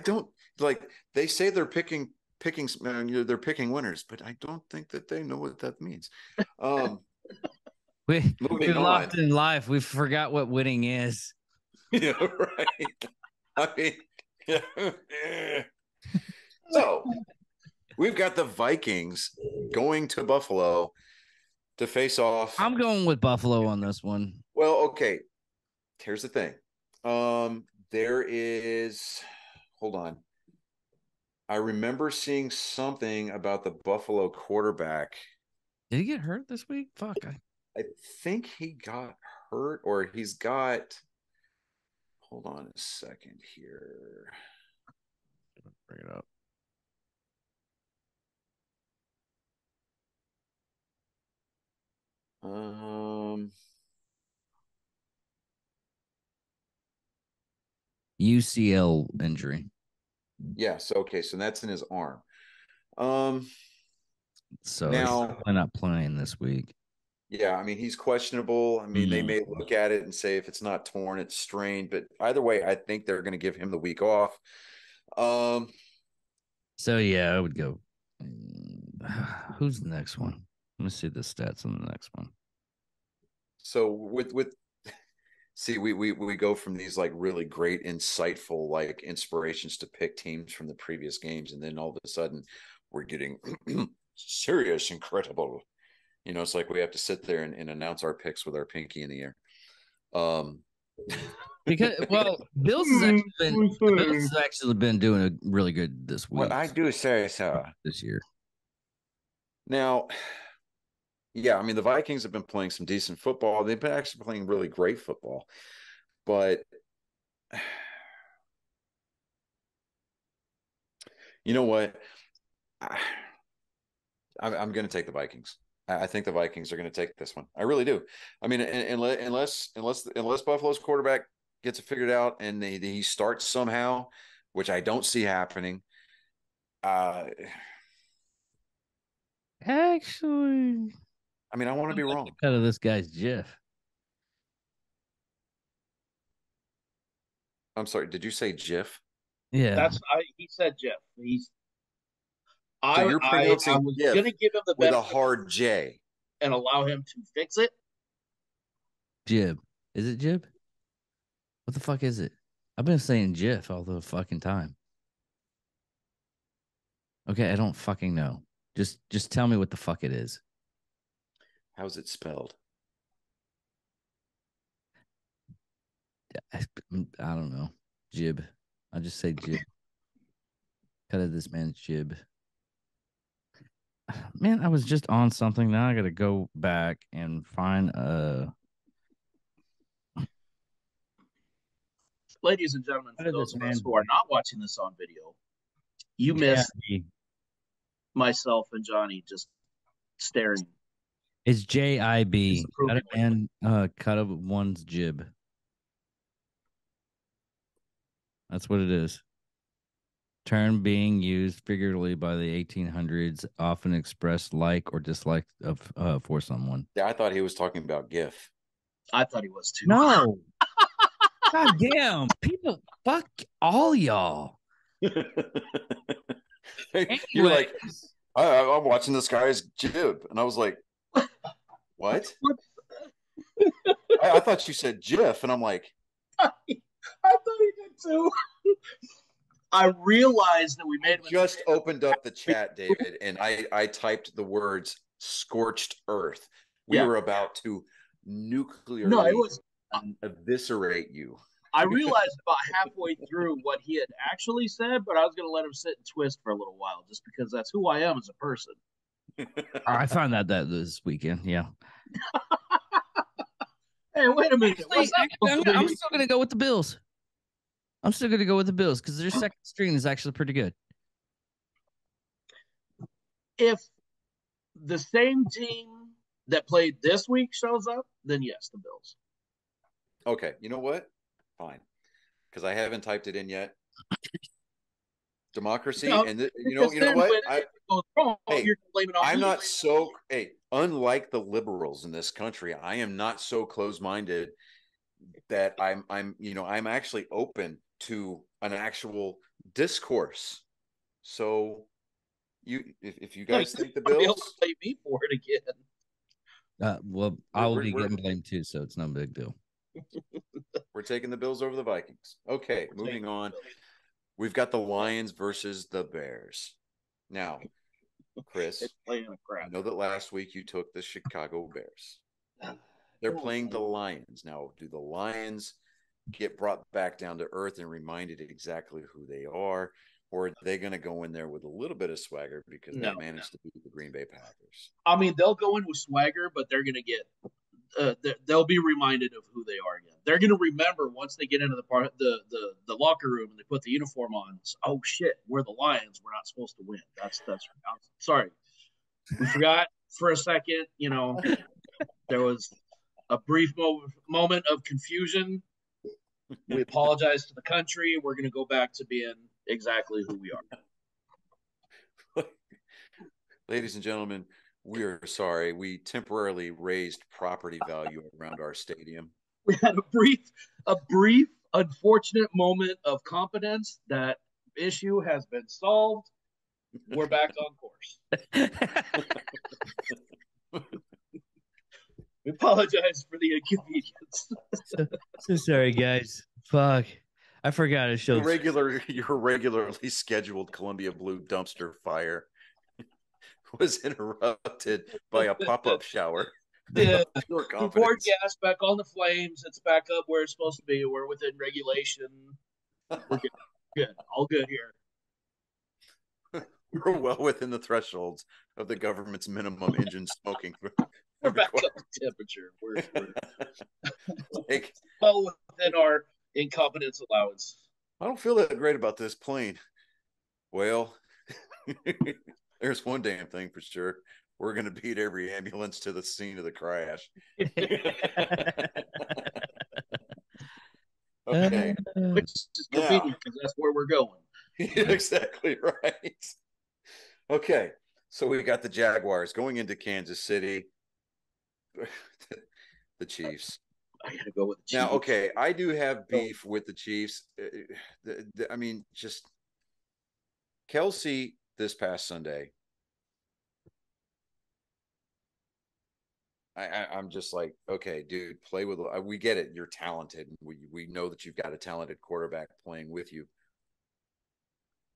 don't like. They say they're picking they're picking winners, but I don't think that they know what that means. We Moving locked on. in life. We forgot what winning is. Yeah, right. I mean, yeah. So we've got the Vikings going to Buffalo to face off. I'm going with Buffalo on this one. Well, okay. Here's the thing. There is. Hold on. I remember seeing something about the Buffalo quarterback. Did he get hurt this week? Fuck. I think he got hurt, or he's got. Hold on a second here. Bring it up. UCL injury. Yes. Okay. So that's in his arm. So now, he's probably not playing this week. Yeah, I mean, he's questionable. I mean, they may look at it and say if it's not torn, it's strained. But either way, I think they're going to give him the week off. So yeah, I would go. Who's the next one? Let me see the stats on the next one. So with see, we go from these like really great, insightful like inspirations to pick teams from the previous games, and then all of a sudden we're getting serious, incredible. It's like we have to sit there and announce our picks with our pinky in the air. Because Bills has actually been doing a really good this week. Well, I do say so this year. Now, yeah, I mean the Vikings have been playing some decent football. They've been actually playing really great football, but you know what? I'm going to take the Vikings. I think the Vikings are going to take this one. I really do. I mean, unless Buffalo's quarterback gets it figured out and he starts somehow, which I don't see happening. Actually, I mean, I want to be wrong. Cut of this guy's GIF. I'm sorry. Did you say GIF? Yeah, he said GIF. So you're pronouncing I was going to give him the with a hard J and allow him to fix it. Jib. Is it Jib? What the fuck is it? I've been saying GIF all the fucking time. Okay, I don't fucking know. Just tell me what the fuck it is. How's it spelled? I don't know. Jib. I'll just say jib. Cut of this man's jib. Man, I was just on something. Now I got to go back and find Ladies and gentlemen, for those of us who are not watching this on video, you missed myself and Johnny just staring. It's JIB. Cut of one's jib. That's what it is. Term being used figuratively by the 1800s, often expressed like or dislike of for someone. Yeah, I thought he was talking about GIF. I thought he was too. No. God damn. People, fuck all y'all. You're like, I'm watching this guy's jib. And I was like, what? I thought you said GIF. And I'm like, I thought he did too. I realized that we made just opened up the chat, David, and I typed the words scorched earth. We were about to nuclearly No, it was. eviscerate you. I realized about halfway through what he had actually said, but I was going to let him sit and twist for a little while, just because that's who I am as a person. I found out that this weekend. Yeah. Hey, wait a minute. What's that supposed to I'm be? still gonna go with the Bills. I'm still gonna go with the Bills because their second string is actually pretty good. If the same team that played this week shows up, then yes, the Bills. Okay, you know what? Fine, because I haven't typed it in yet. Democracy, No, and you because know then what? when it goes wrong, Hey, you're blaming on I'm me. not so. Hey, unlike the liberals in this country, I am not so close-minded that I'm actually open to an actual discourse. So, if you guys think the I'll be able Bills, to blame me for it again. Well, I will be we're- getting blamed too, so it's no big deal. we're taking the Bills over the Vikings. Okay, moving on. We've got the Lions versus the Bears. Now, Chris, It's playing a I crap. know that last week you took the Chicago Bears. They're playing the Lions. Now, do the Lions get brought back down to earth and reminded exactly who they are? Or are they going to go in there with a little bit of swagger because they managed to beat the Green Bay Packers? I mean, they'll go in with swagger, but they're going to get they'll be reminded of who they are again. They're going to remember once they get into the locker room and they put the uniform on. Oh shit, we're the Lions. We're not supposed to win. That's sorry. We forgot for a second. You know, there was a brief moment of confusion. We apologize to the country. We're going to go back to being exactly who we are. Ladies and gentlemen, we are sorry. We temporarily raised property value around our stadium. We had a brief, unfortunate moment of competence. That issue has been solved. We're back on course. We apologize for the inconvenience. So sorry, guys. Fuck, I forgot it showed. Your regularly scheduled Columbia Blue dumpster fire was interrupted by a pop-up shower. The board gas back on the flames. It's back up where it's supposed to be. We're within regulation. We're good. Good. All good here. We're well within the thresholds of the government's minimum engine smoking. We're back up to temperature. We're like, well within our incompetence allowance. I don't feel that great about this plane. Well, there's one damn thing for sure. We're going to beat every ambulance to the scene of the crash. Okay. Which is convenient because that's where we're going. Exactly right. Okay. So we got the Jaguars going into Kansas City. The Chiefs. I got to go with the Chiefs. Now, okay, I do have beef with the Chiefs. I mean, just Kelsey this past Sunday. I'm just like, okay, dude, play with. We get it. You're talented. We know that you've got a talented quarterback playing with you,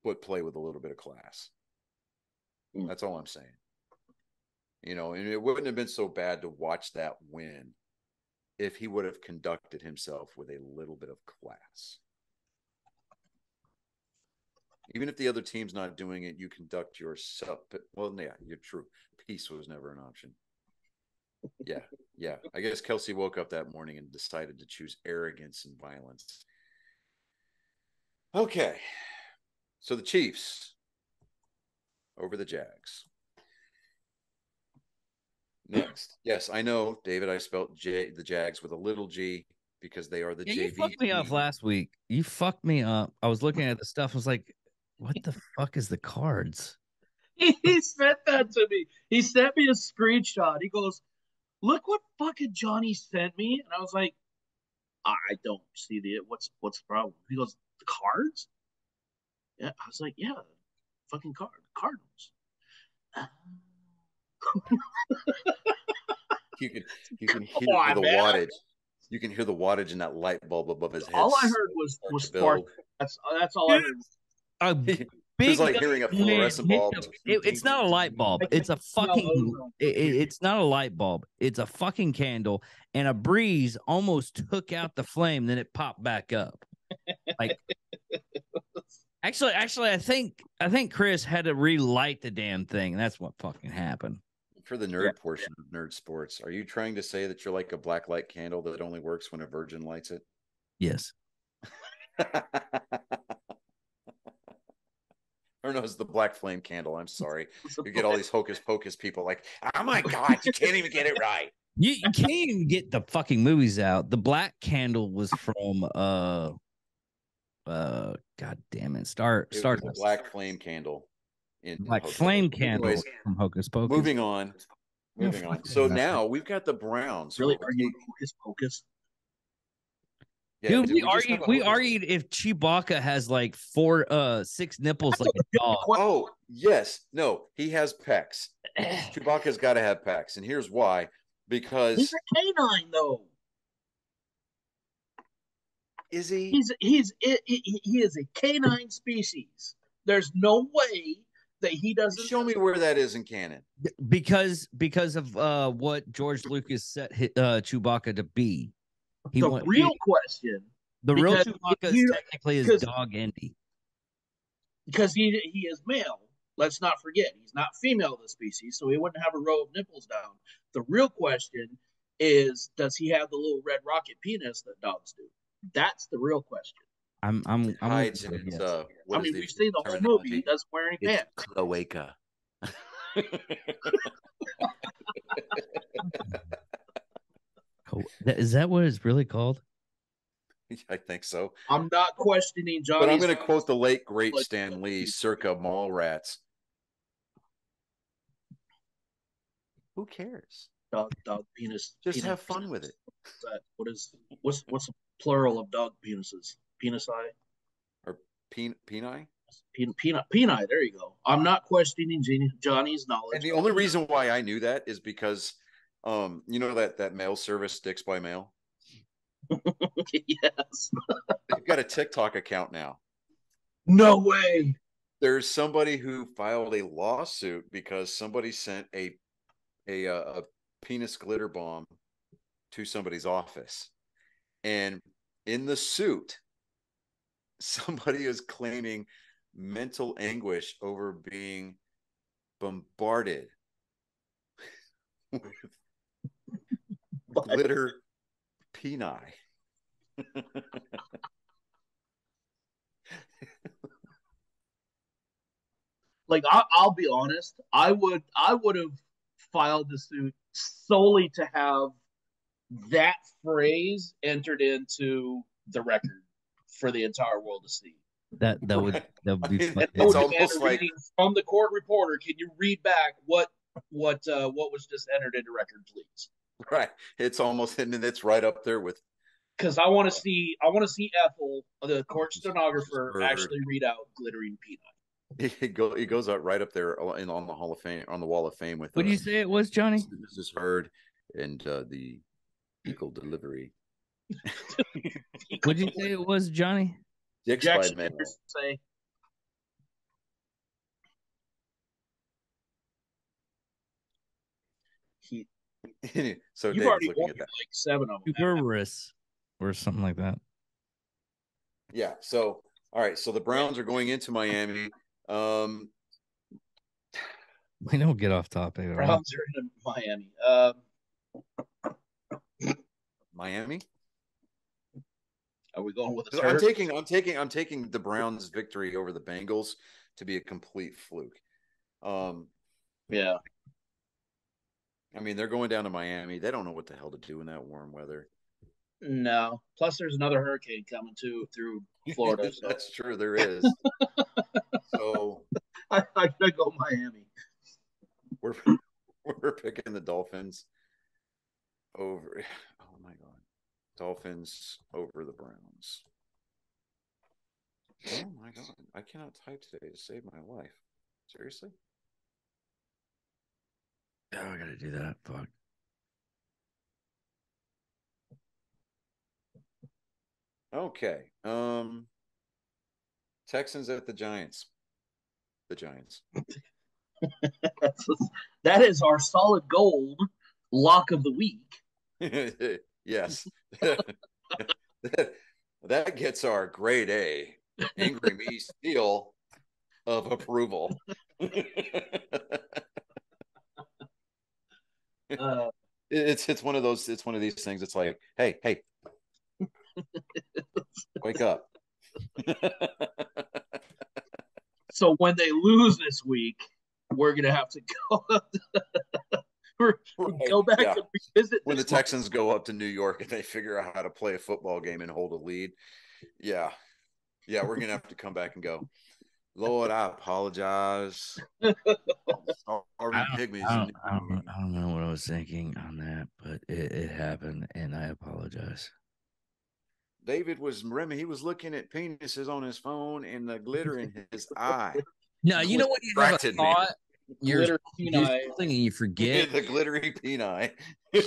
but play with a little bit of class. That's all I'm saying. You know, and it wouldn't have been so bad to watch that win if he would have conducted himself with a little bit of class. Even if the other team's not doing it, you conduct yourself. Well, yeah, you're true. Peace was never an option. Yeah. I guess Kelsey woke up that morning and decided to choose arrogance and violence. Okay. So the Chiefs over the Jags. Next. Yes, I know, David, I spelled the Jags with a little G because they are the JV. You fucked me up last week. You fucked me up. I was looking at the stuff. I was like, what the fuck is the cards? He sent that to me. He sent me a screenshot. He goes, look what fucking Johnny sent me. And I was like, I don't see what's the problem? He goes, the cards? Yeah. I was like, yeah, fucking Cardinals. You can hear the wattage. You can hear the wattage in that light bulb above his head. All I heard was spark. That's all I heard. A big like gun hearing a wind fluorescent hit bulb. it's not a light bulb. I can It's a smell fucking. ozone. It's not a light bulb. It's a fucking candle, and a breeze almost took out the flame. Then it popped back up. Like, actually, I think Chris had to relight the damn thing. That's what fucking happened. For the nerd portion of Nerd Sports, are you trying to say that you're like a black light candle that only works when a virgin lights it? Yes. Or no, it's the black flame candle. I'm sorry. You get all these hocus pocus people like, oh my God, you can't even get it right. You can't even get the fucking movies out. The black candle was from god damn it. Star It Star was a black flame candle. Black Hocus flame Pocus. candle Anyways, from Hocus Pocus. moving on. Moving on. So now we've got the Browns. Really arguing hocus pocus. Yeah, Dude, did we just have argued. a We hocus- argued if Chewbacca has like 6 nipples like a dog. Oh, yes. No, he has pecs. Chewbacca's got to have pecs. And here's why. Because He's a canine, though. is he? He is a canine species. There's no way that he doesn't. Show me where that is in canon. Because of what George Lucas set Chewbacca to be. The real question, the real because Chewbacca he- is technically his because- dog Indy. because he is male. Let's not forget he's not female of the species, so he wouldn't have a row of nipples down. The real question is, does he have the little red rocket penis that dogs do? That's the real question. I'm Hides in yes. its, what I is mean, the we've seen the whole terminology? movie. He doesn't wear any It's pants. cloaca. Is that what it's really called? I think so. I'm not questioning Johnny. But I'm going to quote the late, great Stan Lee, circa Mallrats. Who cares? dog penis. Just penis. have fun with it. What's the plural of dog penises? Penisi? Or peni? Peni. There you go. I'm not questioning Johnny's knowledge. And the only reason why I knew that is because, you know that mail service, Sticks by Mail. Yes. They've got a TikTok account now. No way. There's somebody who filed a lawsuit because somebody sent a penis glitter bomb to somebody's office, and in the suit, somebody is claiming mental anguish over being bombarded with glitter peni. Like I'll be honest, I would have filed the suit solely to have that phrase entered into the record for the entire world to see. That would be It's fucking- I would almost demand a like- reading from the court reporter. Can you read back what was just entered into record, please? Right. It's almost, and it's right up there with Because I want to see Ethel, the court stenographer, Bird. actually read out glittering peanut. he goes out right up there on the Hall of Fame, on the Wall of Fame with. What did you say it was, Johnny? Mrs. Heard and the equal delivery. What did you say it was, Johnny? Dicks by Jackson Mail. say he. So You've Dave's already looking ordered at that. like 7 of them. Tuberous or something like that. Yeah. So all right. So the Browns are going into Miami. We don't get off topic. at all. Browns are in Miami. Miami. Are we going with a I'm turd? I'm taking the Browns' victory over the Bengals to be a complete fluke. Yeah. I mean, they're going down to Miami. They don't know what the hell to do in that warm weather. No. Plus, there's another hurricane coming through Florida. So That's true. There is. So I gotta go Miami. we're picking the Dolphins over. Oh my God, Dolphins over the Browns. Oh my God, I cannot type today to save my life. Seriously? Oh, I gotta do that. Fuck. Okay. Texans at the Giants. the Giants. That is our solid gold lock of the week. Yes. That gets our grade A Angry Me seal of approval. It's one of those. It's one of these things. It's like, hey, wake up. So when they lose this week, we're gonna have to go. Go back and revisit when the Texans go up to New York and they figure out how to play a football game and hold a lead. Yeah, we're gonna have to come back and go, Lord, I apologize. I don't know what I was thinking on that, but it happened, and I apologize. David was looking at penises on his phone and the glitter in his eye. No, you know what you have a thought? You're something and you forget. The glittery peni. I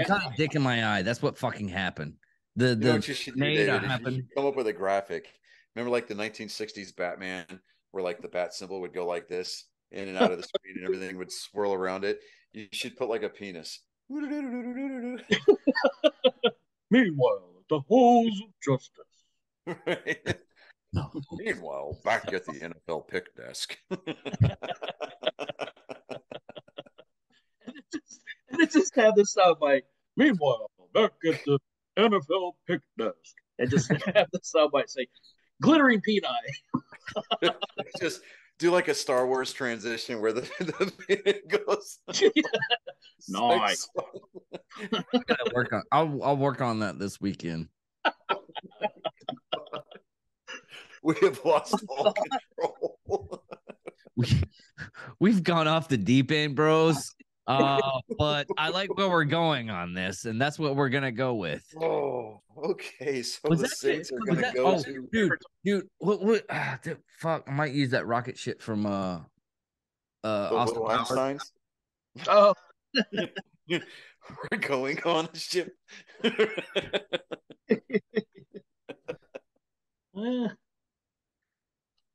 got a dick in my eye. That's what fucking happened. The what you should do, David, happened. You should come up with a graphic. Remember, like the 1960s Batman, where like the bat symbol would go like this in and out of the screen, and everything would swirl around it. You should put like a penis. Meanwhile, at the halls of justice. Right. No. Meanwhile, back at the NFL pick desk. and it just have this soundbite. Meanwhile, back at the NFL pick desk. And just have the soundbite say, glittering peni. Just do like a Star Wars transition where the goes. Nice. I'll work on that this weekend. We have lost all control. We've gone off the deep end, bros. But I like where we're going on this, and that's what we're gonna go with. Oh, okay. So the Saints are gonna go to dude. What? Dude, fuck! I might use that rocket shit from Austin Einsteins. Oh, we're going on a ship.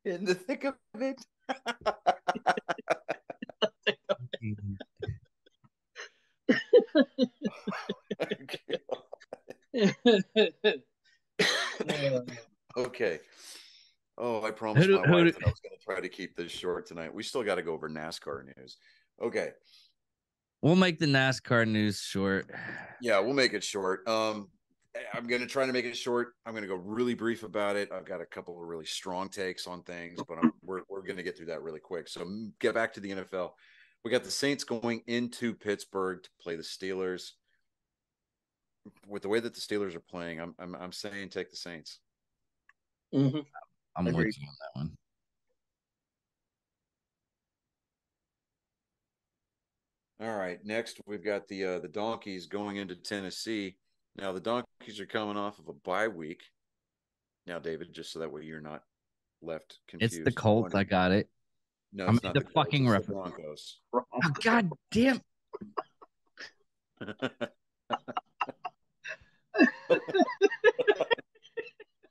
In the thick of it. Okay. Oh, I promised my wife that I was going to try to keep this short tonight. We still got to go over NASCAR news. Okay. We'll make the NASCAR news short. Yeah, we'll make it short. I'm going to try to make it short. I'm going to go really brief about it. I've got a couple of really strong takes on things, but we're going to get through that really quick. So get back to the NFL. We got the Saints going into Pittsburgh to play the Steelers. With the way that the Steelers are playing, I'm saying take the Saints. Mm-hmm. I'm with you on that one. All right. Next, we've got the Donkeys going into Tennessee. Now, the Donkeys are coming off of a bye week. Now, David, just so that way you're not left confused. It's the Colts. I got it. No, it's not the fucking reference. Broncos. Oh, God damn.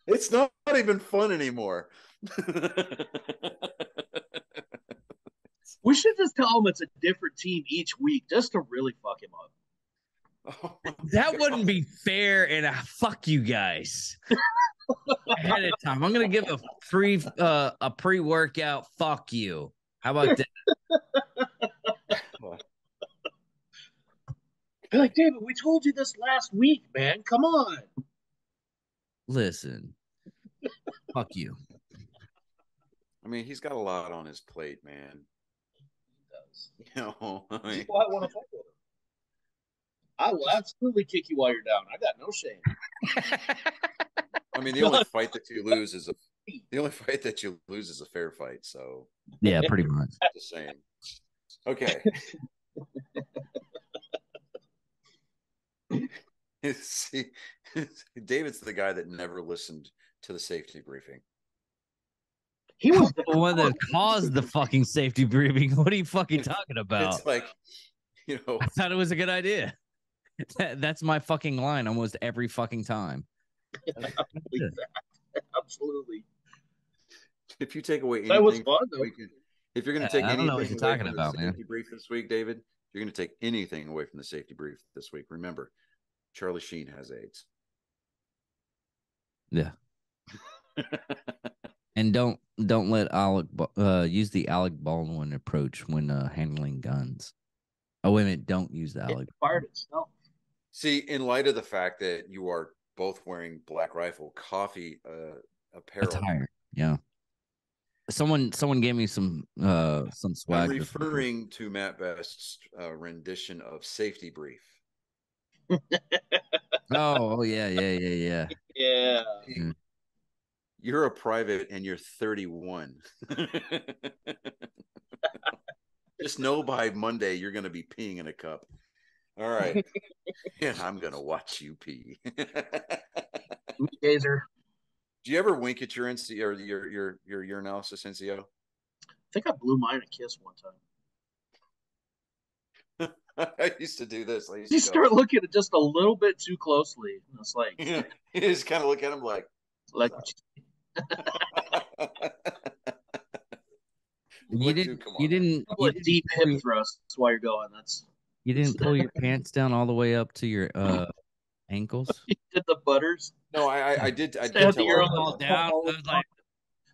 It's not even fun anymore. We should just tell him it's a different team each week just to really fuck him up. That wouldn't be fair, and fuck you guys ahead of time. I'm gonna give a pre-workout fuck you. How about that? Be like, David, we told you this last week, man. Come on. Listen, fuck you. I mean, he's got a lot on his plate, man. He does. You know, I mean, I want to fight with him. I will absolutely kick you while you're down. I got no shame. I mean, the only fight that you lose is a fair fight. So yeah, pretty much. Just saying. Okay. See, David's the guy that never listened to the safety briefing. He was the one that caused the fucking safety briefing. What are you fucking talking about? It's like, you know, I thought it was a good idea. That's my fucking line almost every fucking time. Absolutely. If you take away That was anything, fun, from though. the weekend, if you're going to take I don't know what anything you're away talking from the about, man. safety brief this week, David, if you're going to take anything away from the safety brief this week, remember, Charlie Sheen has AIDS. Yeah. And don't let use the Alec Baldwin approach when handling guns. Oh, wait a minute. Don't use the It Alec. fired itself. See, in light of the fact that you are both wearing Black Rifle coffee apparel, Attire. Yeah. Someone gave me some I'm swag. referring to Matt Best's rendition of Safety Brief. Oh yeah, yeah. Yeah. Mm. You're a private and you're 31. Just know by Monday you're going to be peeing in a cup. All right. Yeah, I'm going to watch you pee. Gazer. Do you ever wink at your NC or your urinalysis NCO? I think I blew mine a kiss one time. I used to do this. You start looking at just a little bit too closely. And it's like, you just kind of look at him like what You didn't deep hip thrusts while you're going. You didn't pull your pants down all the way up to your ankles. You did the butters. No, I did. I did Stand tell your our, all down.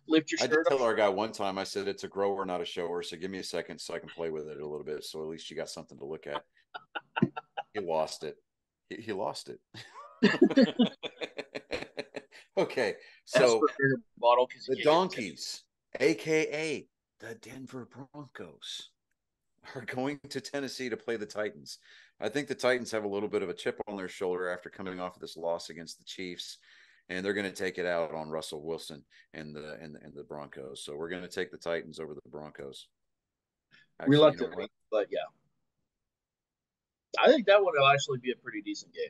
Lift your I did shirt tell up. our guy one time. I said it's a grower, not a shower. So give me a second so I can play with it a little bit. So at least you got something to look at. He lost it. He lost it. Okay, so bottle the Donkeys, aka the Denver Broncos, are going to Tennessee to play the Titans. I think the Titans have a little bit of a chip on their shoulder after coming off of this loss against the Chiefs, and they're going to take it out on Russell Wilson and the Broncos. So we're going to take the Titans over the Broncos. Actually, reluctantly, but yeah, I think that one will actually be a pretty decent game.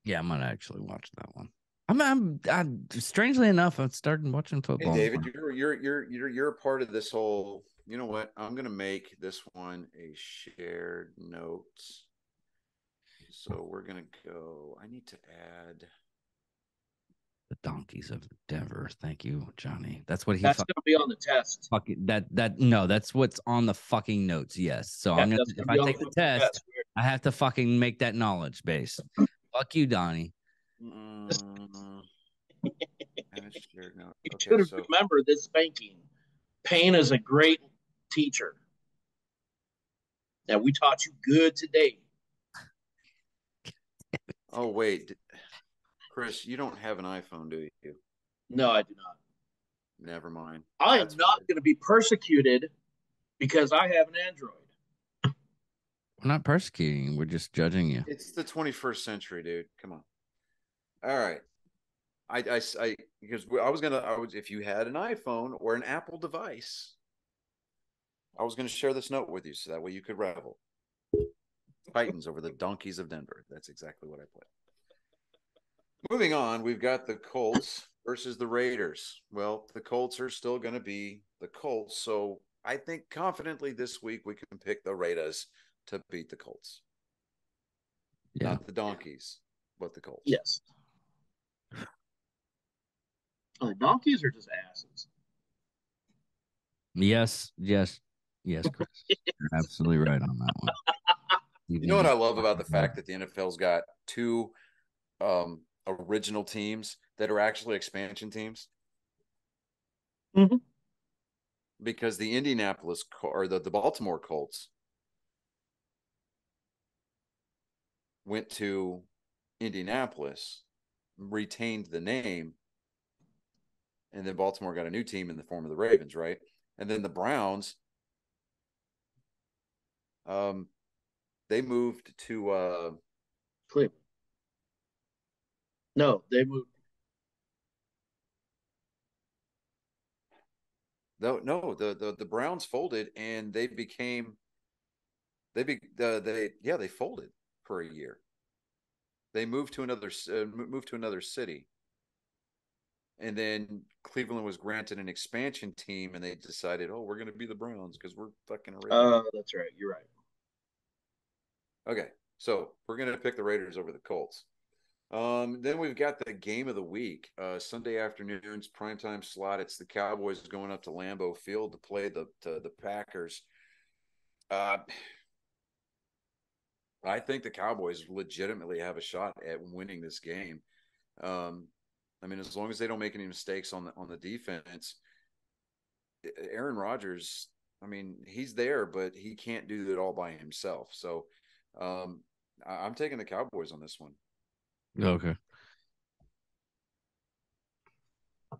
Yeah, I'm gonna actually watch that one. I'm strangely enough, I'm starting watching football. Hey, David, you're a part of this whole. You know what? I'm gonna make this one a shared note. So we're gonna go. I need to add the Donkeys of Denver. Thank you, Johnny. That's what That's gonna be on the test. That's what's on the fucking notes. Yes. So yeah, I'm gonna if I take the test, I have to fucking make that knowledge base. Fuck you, Donnie. You should have remembered this spanking. Pain is a great teacher. Now we taught you good today. Oh wait, Chris, you don't have an iPhone, do you? No, I do not. Never mind. I am not going to be persecuted because I have an Android. We're not persecuting. We're just judging you. It's the 21st century, dude. Come on. All right. Because if you had an iPhone or an Apple device, I was going to share this note with you so that way you could revel. Titans over the Donkeys of Denver. That's exactly what I put. Moving on, we've got the Colts versus the Raiders. Well, the Colts are still going to be the Colts, so I think confidently this week we can pick the Raiders to beat the Colts. Yeah. Not the Donkeys, but the Colts. Yes. The Donkeys are just asses. Yes, Chris. You're absolutely right on that one. You know what I love about the fact that the NFL's got two original teams that are actually expansion teams? Mm-hmm. Because the Indianapolis or the Baltimore Colts went to Indianapolis, retained the name, and then Baltimore got a new team in the form of the Ravens, right? And then the Browns, they moved to Cleveland. No, they moved. No, the Browns folded and they folded for a year. They moved to another city, and then Cleveland was granted an expansion team, and they decided, oh, we're going to be the Browns because we're fucking original. That's right. You're right. Okay, so we're going to pick the Raiders over the Colts. Then we've got the game of the week, Sunday afternoons, primetime slot. It's the Cowboys going up to Lambeau Field to play the Packers. I think the Cowboys legitimately have a shot at winning this game. I mean, as long as they don't make any mistakes on the defense, Aaron Rodgers, I mean, he's there, but he can't do it all by himself. So I'm taking the Cowboys on this one. Okay.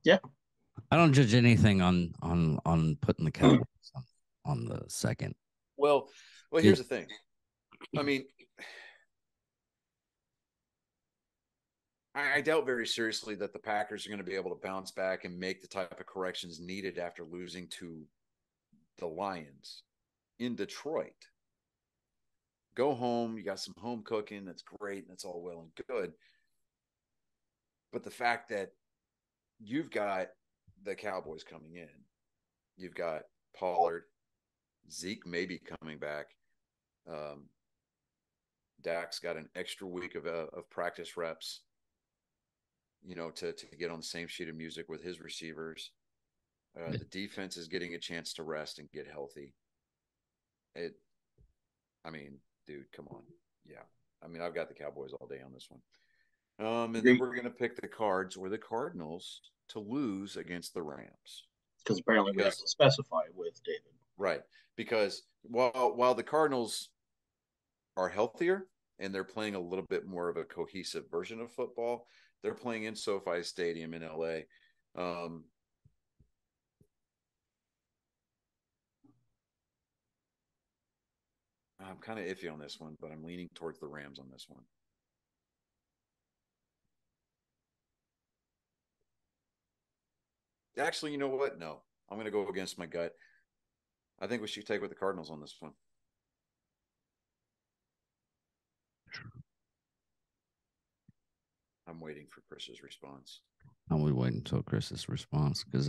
Yeah. I don't judge anything on putting the Cowboys on the second. Well, here's the thing. I mean, I doubt very seriously that the Packers are going to be able to bounce back and make the type of corrections needed after losing to the Lions in Detroit. Go home, you got some home cooking, that's great, and that's all well and good. But the fact that you've got the Cowboys coming in, you've got Pollard, Zeke may be coming back. Dak's got an extra week of practice reps, to get on the same sheet of music with his receivers. The defense is getting a chance to rest and get healthy. Dude, come on. Yeah. I mean, I've got the Cowboys all day on this one. And then we're going to pick the Cards or the Cardinals to lose against the Rams. Because apparently we have to specify with David. Right. Because while the Cardinals are healthier and they're playing a little bit more of a cohesive version of football, they're playing in SoFi Stadium in LA. I'm kind of iffy on this one, but I'm leaning towards the Rams on this one. Actually, you know what? No, I'm going to go against my gut. I think we should take with the Cardinals on this one. I'm waiting for Chris's response. I'm waiting until Chris's response because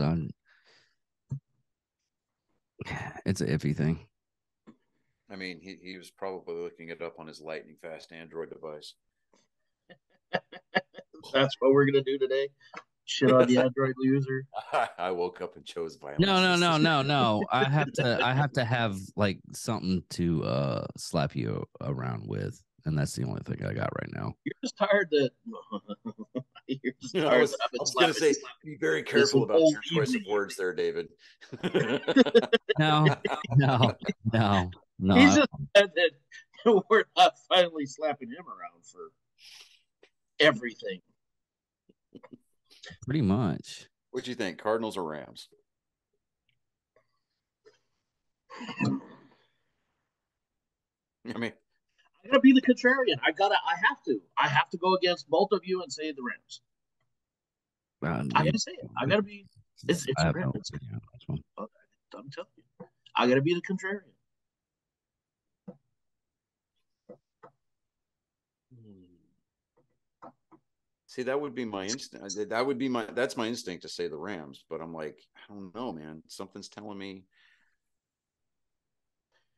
it's an iffy thing. I mean, he was probably looking it up on his lightning fast Android device. That's what we're going to do today. Shit on the Android user. I woke up and chose violence. No. I have to have like something to slap you around with, and that's the only thing I got right now. You're just tired that. You're just tired I was going to say, be very careful about your choice of words there, David. No. He's just said that we're not finally slapping him around for everything. Pretty much. What do you think, Cardinals or Rams? I mean, I gotta be the contrarian. I have to go against both of you and say the Rams. I gotta say it. I gotta be. It's a Rams. I'm telling you, I gotta be the contrarian. See, that would be my instinct. That's my instinct to say the Rams, but I'm like, I don't know, man. Something's telling me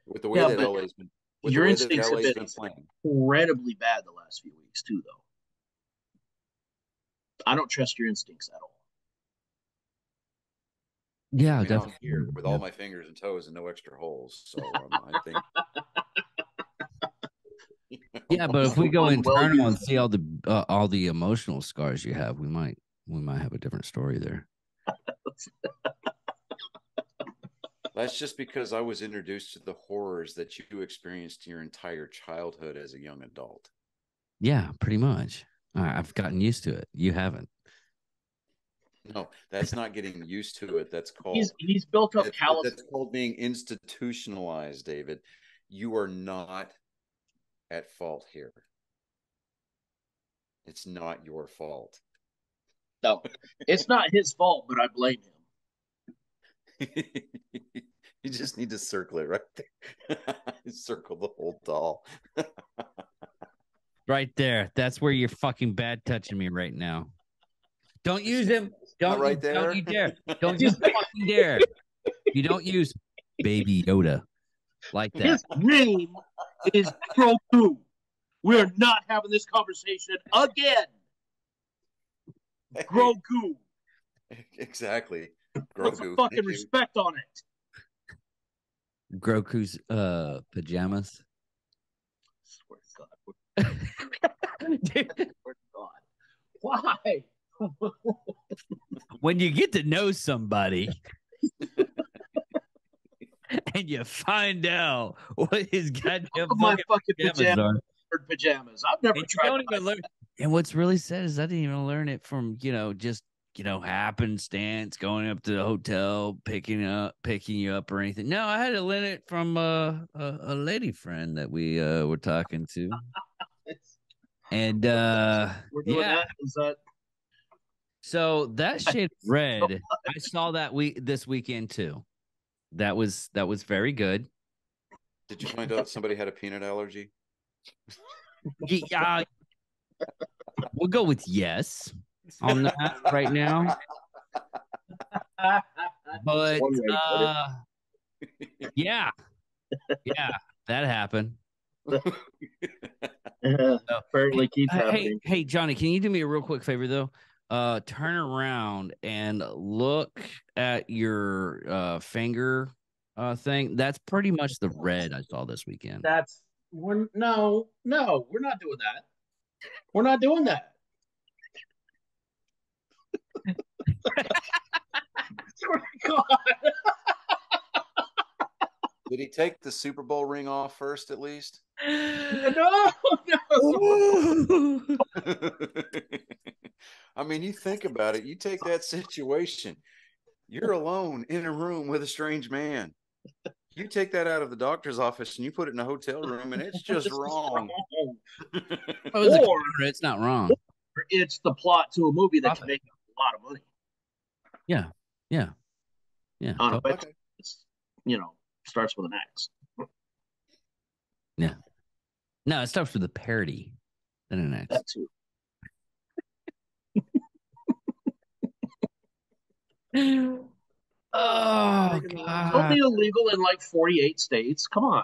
with the way that LA's been. Your instincts have been incredibly bad the last few weeks too, though. I don't trust your instincts at all. Yeah, definitely. Here with all my fingers and toes and no extra holes, so I think. Yeah, but if we go internal and see all the emotional scars you have, we might have a different story there. That's just because I was introduced to the horrors that you experienced your entire childhood as a young adult. Yeah, pretty much. I've gotten used to it. You haven't. No, that's not getting used to it. That's called he's built up callous. That's called being institutionalized, David. You are not at fault here. It's not your fault. No, it's not his fault, but I blame him. You just need to circle it right there. Circle the whole doll. Right there. That's where you're fucking bad touching me right now. Don't use him. Don't right there. Don't you dare. Don't you fucking dare. You don't use Baby Yoda like that. His name is Grogu. We are not having this conversation again. Grogu. Exactly. Put some Grogu. fucking Thank you. respect on it. Groku's pajamas. Swear to God. Dude, Swear to God. Why? when you get to know somebody and you find out what his goddamn My fucking fucking pajamas are. pajamas. I've never And you tried. don't even learn. And what's really sad is I didn't even learn it from, just, happenstance, going up to the hotel, picking you up or anything. No, I had to learn it from a lady friend that we were talking to. And We're doing that. Is that so that shade of red, I saw that this weekend too. That was very good. Did you find out somebody had a peanut allergy? Yeah, we'll go with yes on that right now. But yeah, that happened. apparently keeps happening. Hey, Johnny, can you do me a real quick favor though? Turn around and look at your finger thing. That's pretty much the red I saw this weekend. We're not doing that. We're not doing that. Swear to God. Did he take the Super Bowl ring off first, at least? No. I mean, you think about it. You take that situation. You're alone in a room with a strange man. You take that out of the doctor's office and you put it in a hotel room, and it's just wrong. Or it's not wrong. It's the plot to a movie that can make a lot of money. Yeah. On a Okay. budget, it's, starts with an X. Yeah. No, it starts with a parody. Then an X. That too. Oh, God. It'll be illegal in like 48 states. Come on.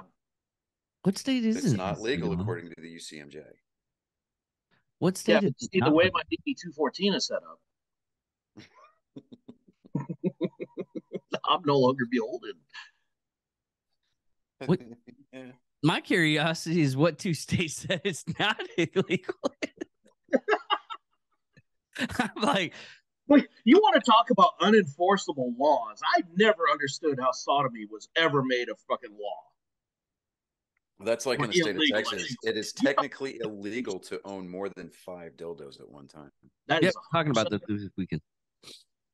What state is it? It's not legal according to the UCMJ. What state is see the way my DD-214 is set up. I'm no longer beholden. What? My curiosity is what two states said it's not illegal. I'm like, wait, you want to talk about unenforceable laws? I never understood how sodomy was ever made a fucking law. That's like in the state of Texas. It is technically illegal to own more than 5 dildos at one time. That is talking about this weekend.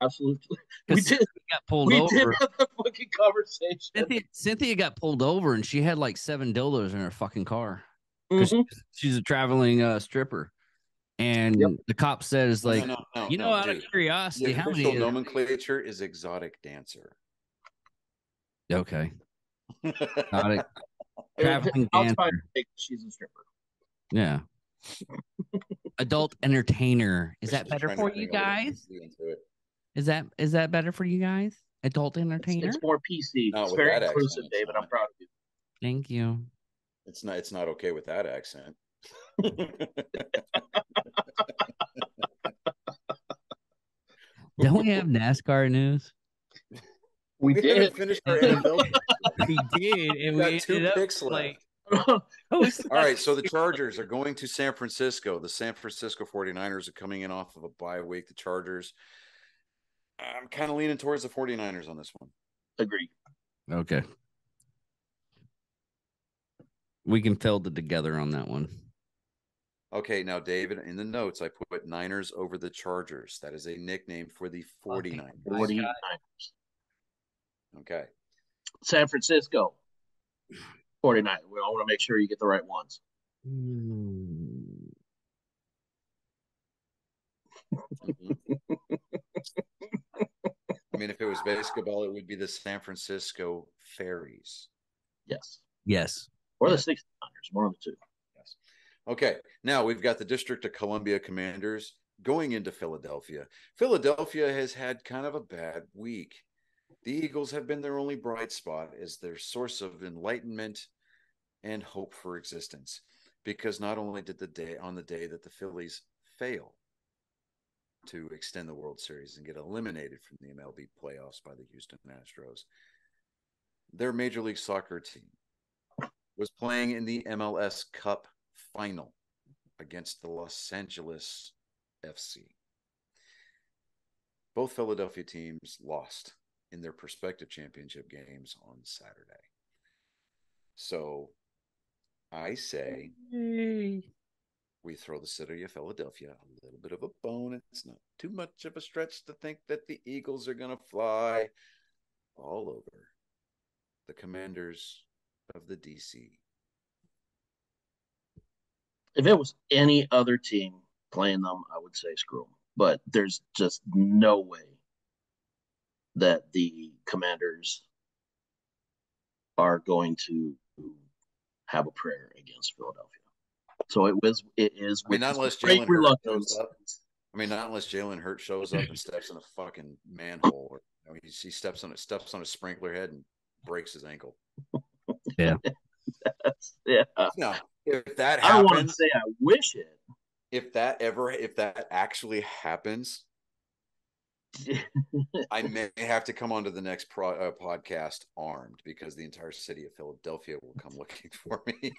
Absolutely. We did have that fucking conversation. Cynthia got pulled over and she had like 7 dildos in her fucking car because she's a traveling stripper. And the cop says, like, no, out of curiosity, the how official many nomenclature is exotic dancer. Okay. Exotic traveling dancer. She's a stripper. Yeah. Adult entertainer. Is that better for you guys? Is that better for you guys? Adult entertainer? It's more PC. It's very inclusive, David. I'm proud of you. Thank you. It's not okay with that accent. Don't we have NASCAR news? We did finish our NFL. We did, and we got 2 picks left. All right, so the Chargers are going to San Francisco. The San Francisco 49ers are coming in off of a bye week. The Chargers, I'm kind of leaning towards the 49ers on this one. Agree. Okay. We can feld it together on that one. Okay, now, David, in the notes, I put Niners over the Chargers. That is a nickname for the 49ers. 49ers. Okay. San Francisco 49. We all want to make sure you get the right ones. I mean, if it was basketball, it would be the San Francisco Fairies. Yes. Or the 69ers, one of the two. Yes. Okay. Now we've got the District of Columbia Commanders going into Philadelphia. Philadelphia has had kind of a bad week. The Eagles have been their only bright spot as their source of enlightenment and hope for existence. because not only did the day that the Phillies fail to extend the World Series and get eliminated from the MLB playoffs by the Houston Astros, their Major League Soccer team was playing in the MLS Cup final against the Los Angeles FC. Both Philadelphia teams lost in their respective championship games on Saturday. So I say we throw the city of Philadelphia a little bit of a bone. It's not too much of a stretch to think that the Eagles are going to fly all over the Commanders of the DC. If it was any other team playing them, I would say screw them. But there's just no way that the Commanders are going to have a prayer against Philadelphia. So it is. I mean, not unless Jalen Hurts shows up. I mean, not unless Jalen Hurts shows up and steps in a fucking manhole, or he steps on a sprinkler head and breaks his ankle. Yeah. Yeah. Now, if that happens, I don't want to say I wish it. If that actually happens, I may have to come onto the next podcast armed, because the entire city of Philadelphia will come looking for me.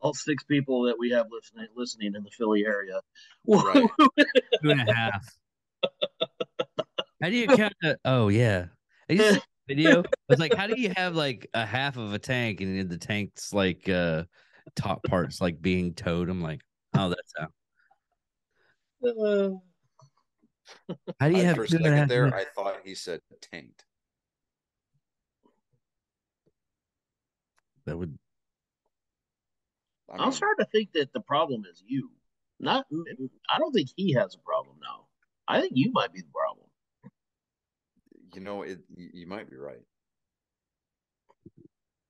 all 6 people that we have listening in the Philly area. Right. 2.5. How do you count that? Oh yeah. I used to see a video. It's like, how do you have like a half of a tank and the tank's like top parts like being towed? I'm like, oh, that's how. How do you have for a 2.5 second there? minutes? I thought he said tanked. That would. I'm starting to think that the problem is you. I don't think he has a problem now. I think you might be the problem. You might be right.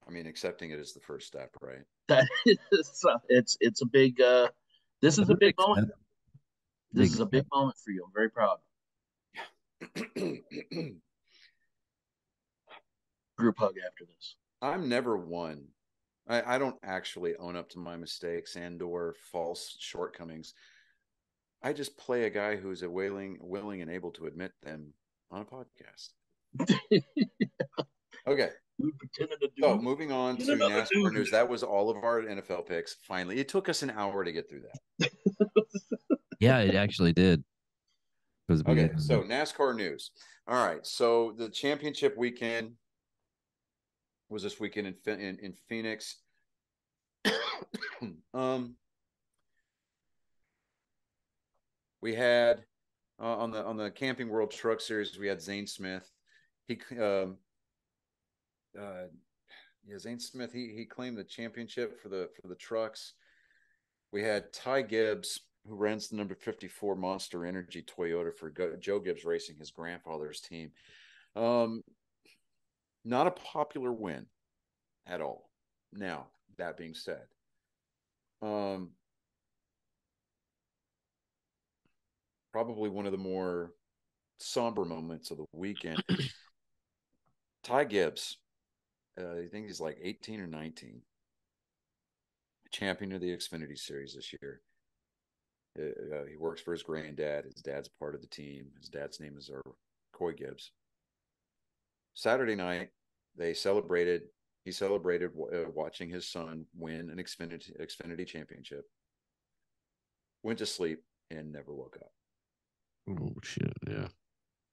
I mean, accepting it is the first step, right? That is, it's a big. This is a big moment. This is a big moment for you. I'm very proud. Group hug after this. I'm never one. I don't actually own up to my mistakes and or false shortcomings. I just play a guy who's willing and able to admit them on a podcast. Okay. So moving on to NASCAR news. That was all of our NFL picks. Finally, it took us an hour to get through that. Yeah, it actually did. Okay, so NASCAR news. All right, so the championship weekend was this weekend in Phoenix. We had on the Camping World Truck Series, we had Zane Smith. Zane Smith. He claimed the championship for the trucks. We had Ty Gibbs, who runs the number 54 Monster Energy Toyota for Joe Gibbs Racing, his grandfather's team. Not a popular win at all. Now, that being said, probably one of the more somber moments of the weekend. Ty Gibbs, I think he's like 18 or 19, champion of the Xfinity Series this year. He works for his granddad. His dad's part of the team. His dad's name is Coy Gibbs. Saturday night, he celebrated watching his son win an Xfinity championship. Went to sleep and never woke up. Oh shit! Yeah,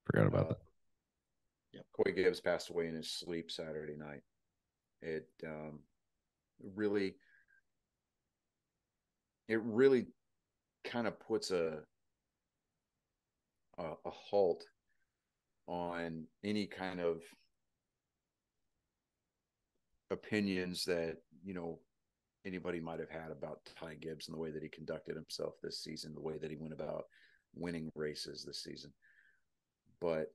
forgot about that. Yeah, Coy Gibbs passed away in his sleep Saturday night. It really kind of puts a halt on any kind of opinions that anybody might have had about Ty Gibbs and the way that he conducted himself this season, the way that he went about winning races this season. But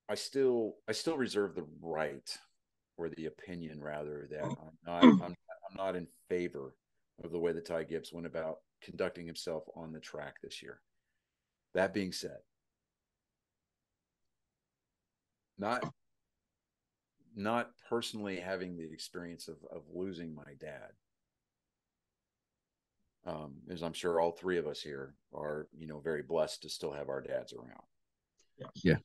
I still reserve the right, or the opinion rather, that I'm not in favor of the way that Ty Gibbs went about conducting himself on the track this year. That being said, not not personally having the experience of losing my dad. As I'm sure all three of us here are, very blessed to still have our dads around. Yeah.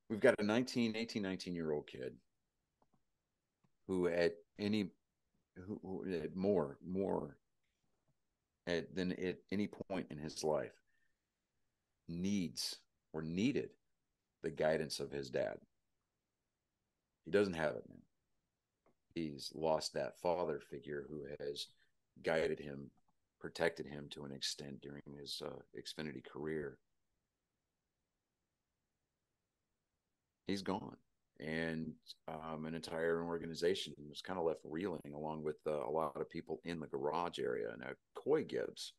We've got a 19-year-old kid who at any who at more than at any point in his life needed the guidance of his dad. He doesn't have it now. He's lost that father figure who has guided him, protected him to an extent during his Xfinity career. He's gone. And an entire organization was kind of left reeling, along with a lot of people in the garage area. Now, Coy Gibbs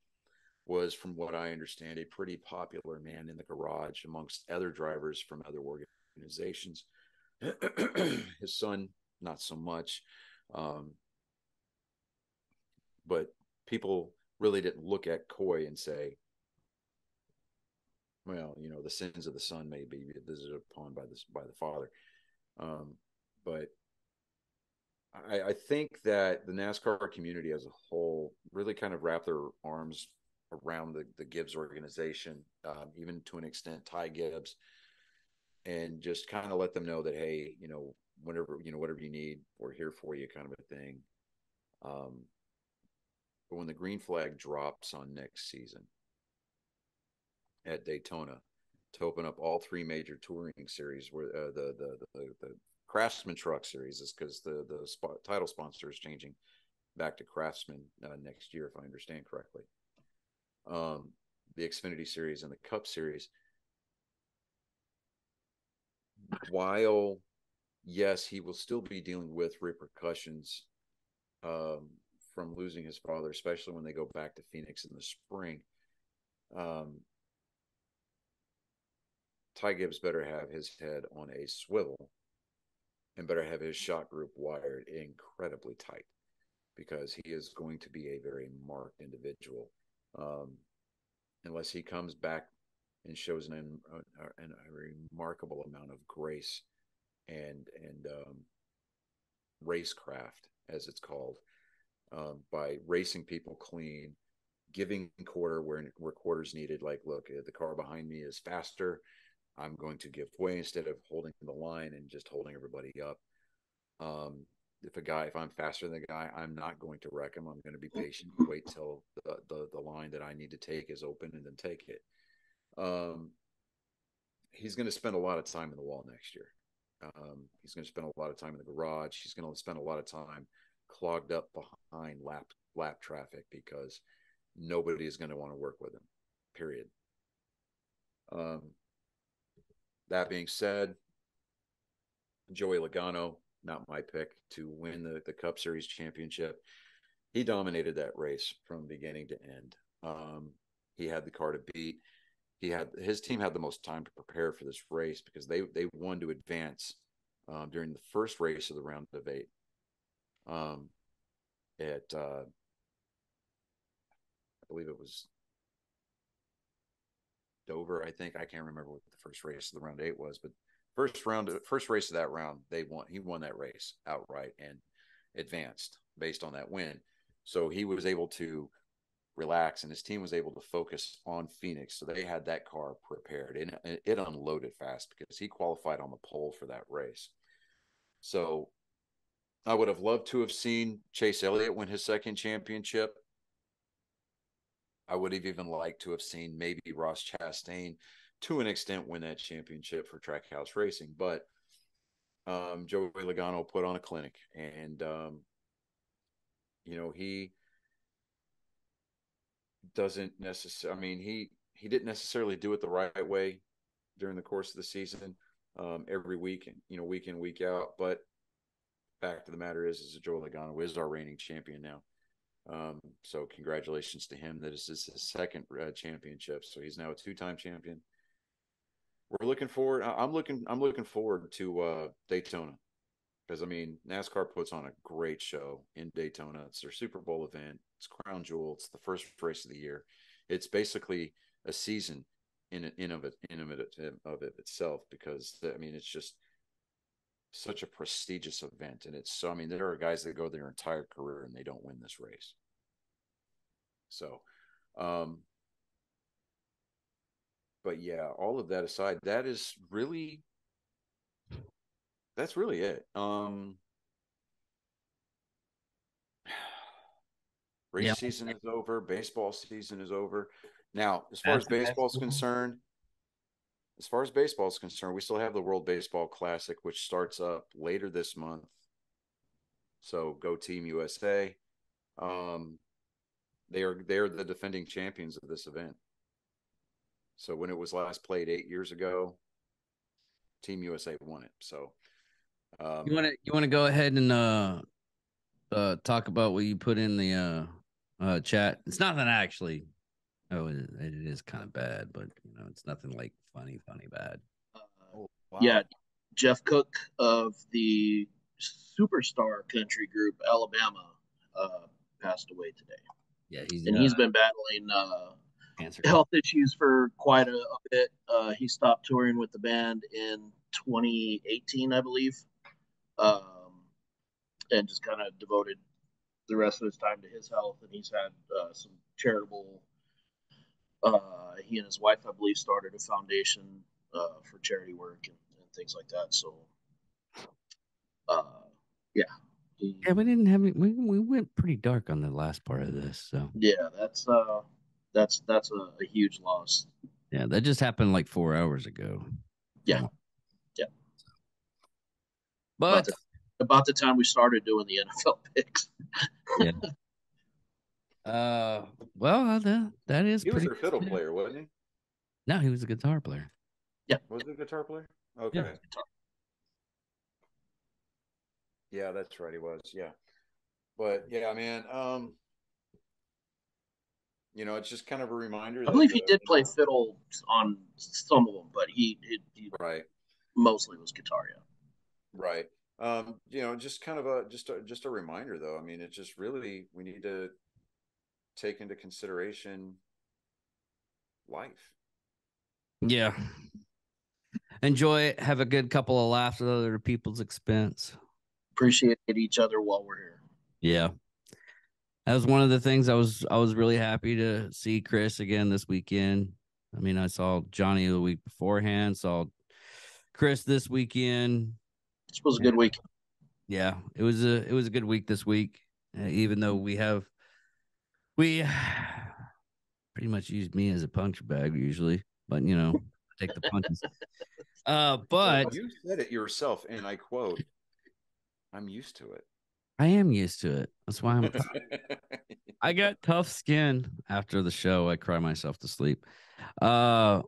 was, from what I understand, a pretty popular man in the garage amongst other drivers from other organizations. His son, not so much. But people really didn't look at Coy and say, well, the sins of the son may be visited upon by the father. But I think that the NASCAR community as a whole really kind of wrapped their arms around the Gibbs organization, even to an extent, Ty Gibbs, and just kind of let them know that, hey, whatever you need, we're here for you, kind of a thing. But when the green flag drops on next season at Daytona to open up all three major touring series, where the Craftsman Truck Series is, because the title sponsor is changing back to Craftsman next year, if I understand correctly. The Xfinity Series and the Cup Series, while yes, he will still be dealing with repercussions from losing his father, especially when they go back to Phoenix in the spring. Ty Gibbs better have his head on a swivel and better have his shot group wired incredibly tight, because he is going to be a very marked individual. Unless he comes back and shows a remarkable amount of grace and racecraft, as it's called, by racing people clean, giving quarter where quarter's needed. Like, look, the car behind me is faster, I'm going to give way instead of holding the line and just holding everybody up. If I'm faster than the guy, I'm not going to wreck him. I'm going to be patient, wait till the line that I need to take is open, and then take it. He's going to spend a lot of time in the wall next year. He's going to spend a lot of time in the garage. He's going to spend a lot of time clogged up behind lap traffic, because nobody is going to want to work with him, period. That being said, Joey Logano, not my pick to win the Cup Series championship. He dominated that race from beginning to end. He had the car to beat. His team had the most time to prepare for this race, because they won to advance during the first race of the round of 8. I believe it was Dover, I think. I can't remember what the first race of the round 8 was, but first race of that round, he won that race outright and advanced based on that win. So he was able to relax, and his team was able to focus on Phoenix. So they had that car prepared, and it unloaded fast, because he qualified on the pole for that race. So I would have loved to have seen Chase Elliott win his second championship. I would have even liked to have seen maybe Ross Chastain, to an extent, win that championship for Trackhouse Racing. But Joey Logano put on a clinic, and he doesn't necessarily. I mean, he didn't necessarily do it the right way during the course of the season, every week, week in, week out. But fact of the matter is Joey Logano is our reigning champion now. So congratulations to him. That is his second championship. So he's now a 2-time champion. We're looking forward. I'm looking forward to Daytona, because NASCAR puts on a great show in Daytona. It's their Super Bowl event. It's crown jewel. It's the first race of the year. It's basically a season in of it itself, because it's just such a prestigious event, and it's so. I mean, there are guys that go their entire career and they don't win this race. So, but yeah, all of that aside, that's really it. Race season is over. Baseball season is over. Now, as far as baseball is concerned, we still have the World Baseball Classic, which starts up later this month. So go Team USA. They're the defending champions of this event. So when it was last played 8 years ago, Team USA won it. So you want to go ahead and talk about what you put in the chat. It's nothing actually. Oh, it is kind of bad, but it's nothing like funny bad. wow. Yeah, Jeff Cook of the Superstar Country Group, Alabama, passed away today. Yeah, he's been battling cancer health issues for quite a bit. He stopped touring with the band in 2018, I believe, and just kind of devoted the rest of his time to his health. And he's had some charitable. He and his wife, I believe, started a foundation for charity work and things like that. So, yeah. Yeah, we didn't have we went pretty dark on the last part of this. So yeah, that's a huge loss. Yeah, that just happened like 4 hours ago. Yeah. But about the time we started doing the NFL picks. Yeah. Well, that is. He was their fiddle player, wasn't he? No, he was a guitar player. Yeah. Was he a guitar player? Okay. Yeah, that's right. He was. Yeah. But yeah, man. It's just kind of a reminder. I believe he did play fiddle on some of them, but he right. Mostly was guitar. Yeah. Right. Just kind of just a reminder, though. I mean, it's just really we need to take into consideration life. Yeah. Enjoy it. Have a good couple of laughs at other people's expense. Appreciate each other while we're here. Yeah. That was one of the things I was really happy to see Chris again this weekend. I mean, I saw Johnny the week beforehand, saw Chris this weekend. This was a good week. Yeah, it was a good week this week. Even though we pretty much use me as a punch bag usually, but take the punches. But you said it yourself, and I quote, "I'm used to it." I am used to it. That's why I got tough skin after the show. I cry myself to sleep. Curl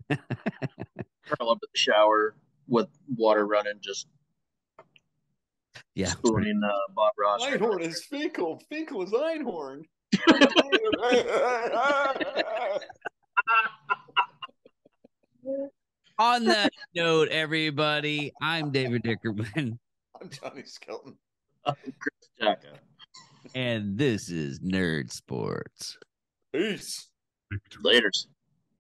up in the shower with water running, just spooning Bob Ross. Einhorn is Finkel. Finkel is Einhorn. On that note, everybody, I'm David Dickerman. I'm Johnny Skelton. I'm Chris Jacka. And this is Nerd Sports. Peace. Laters.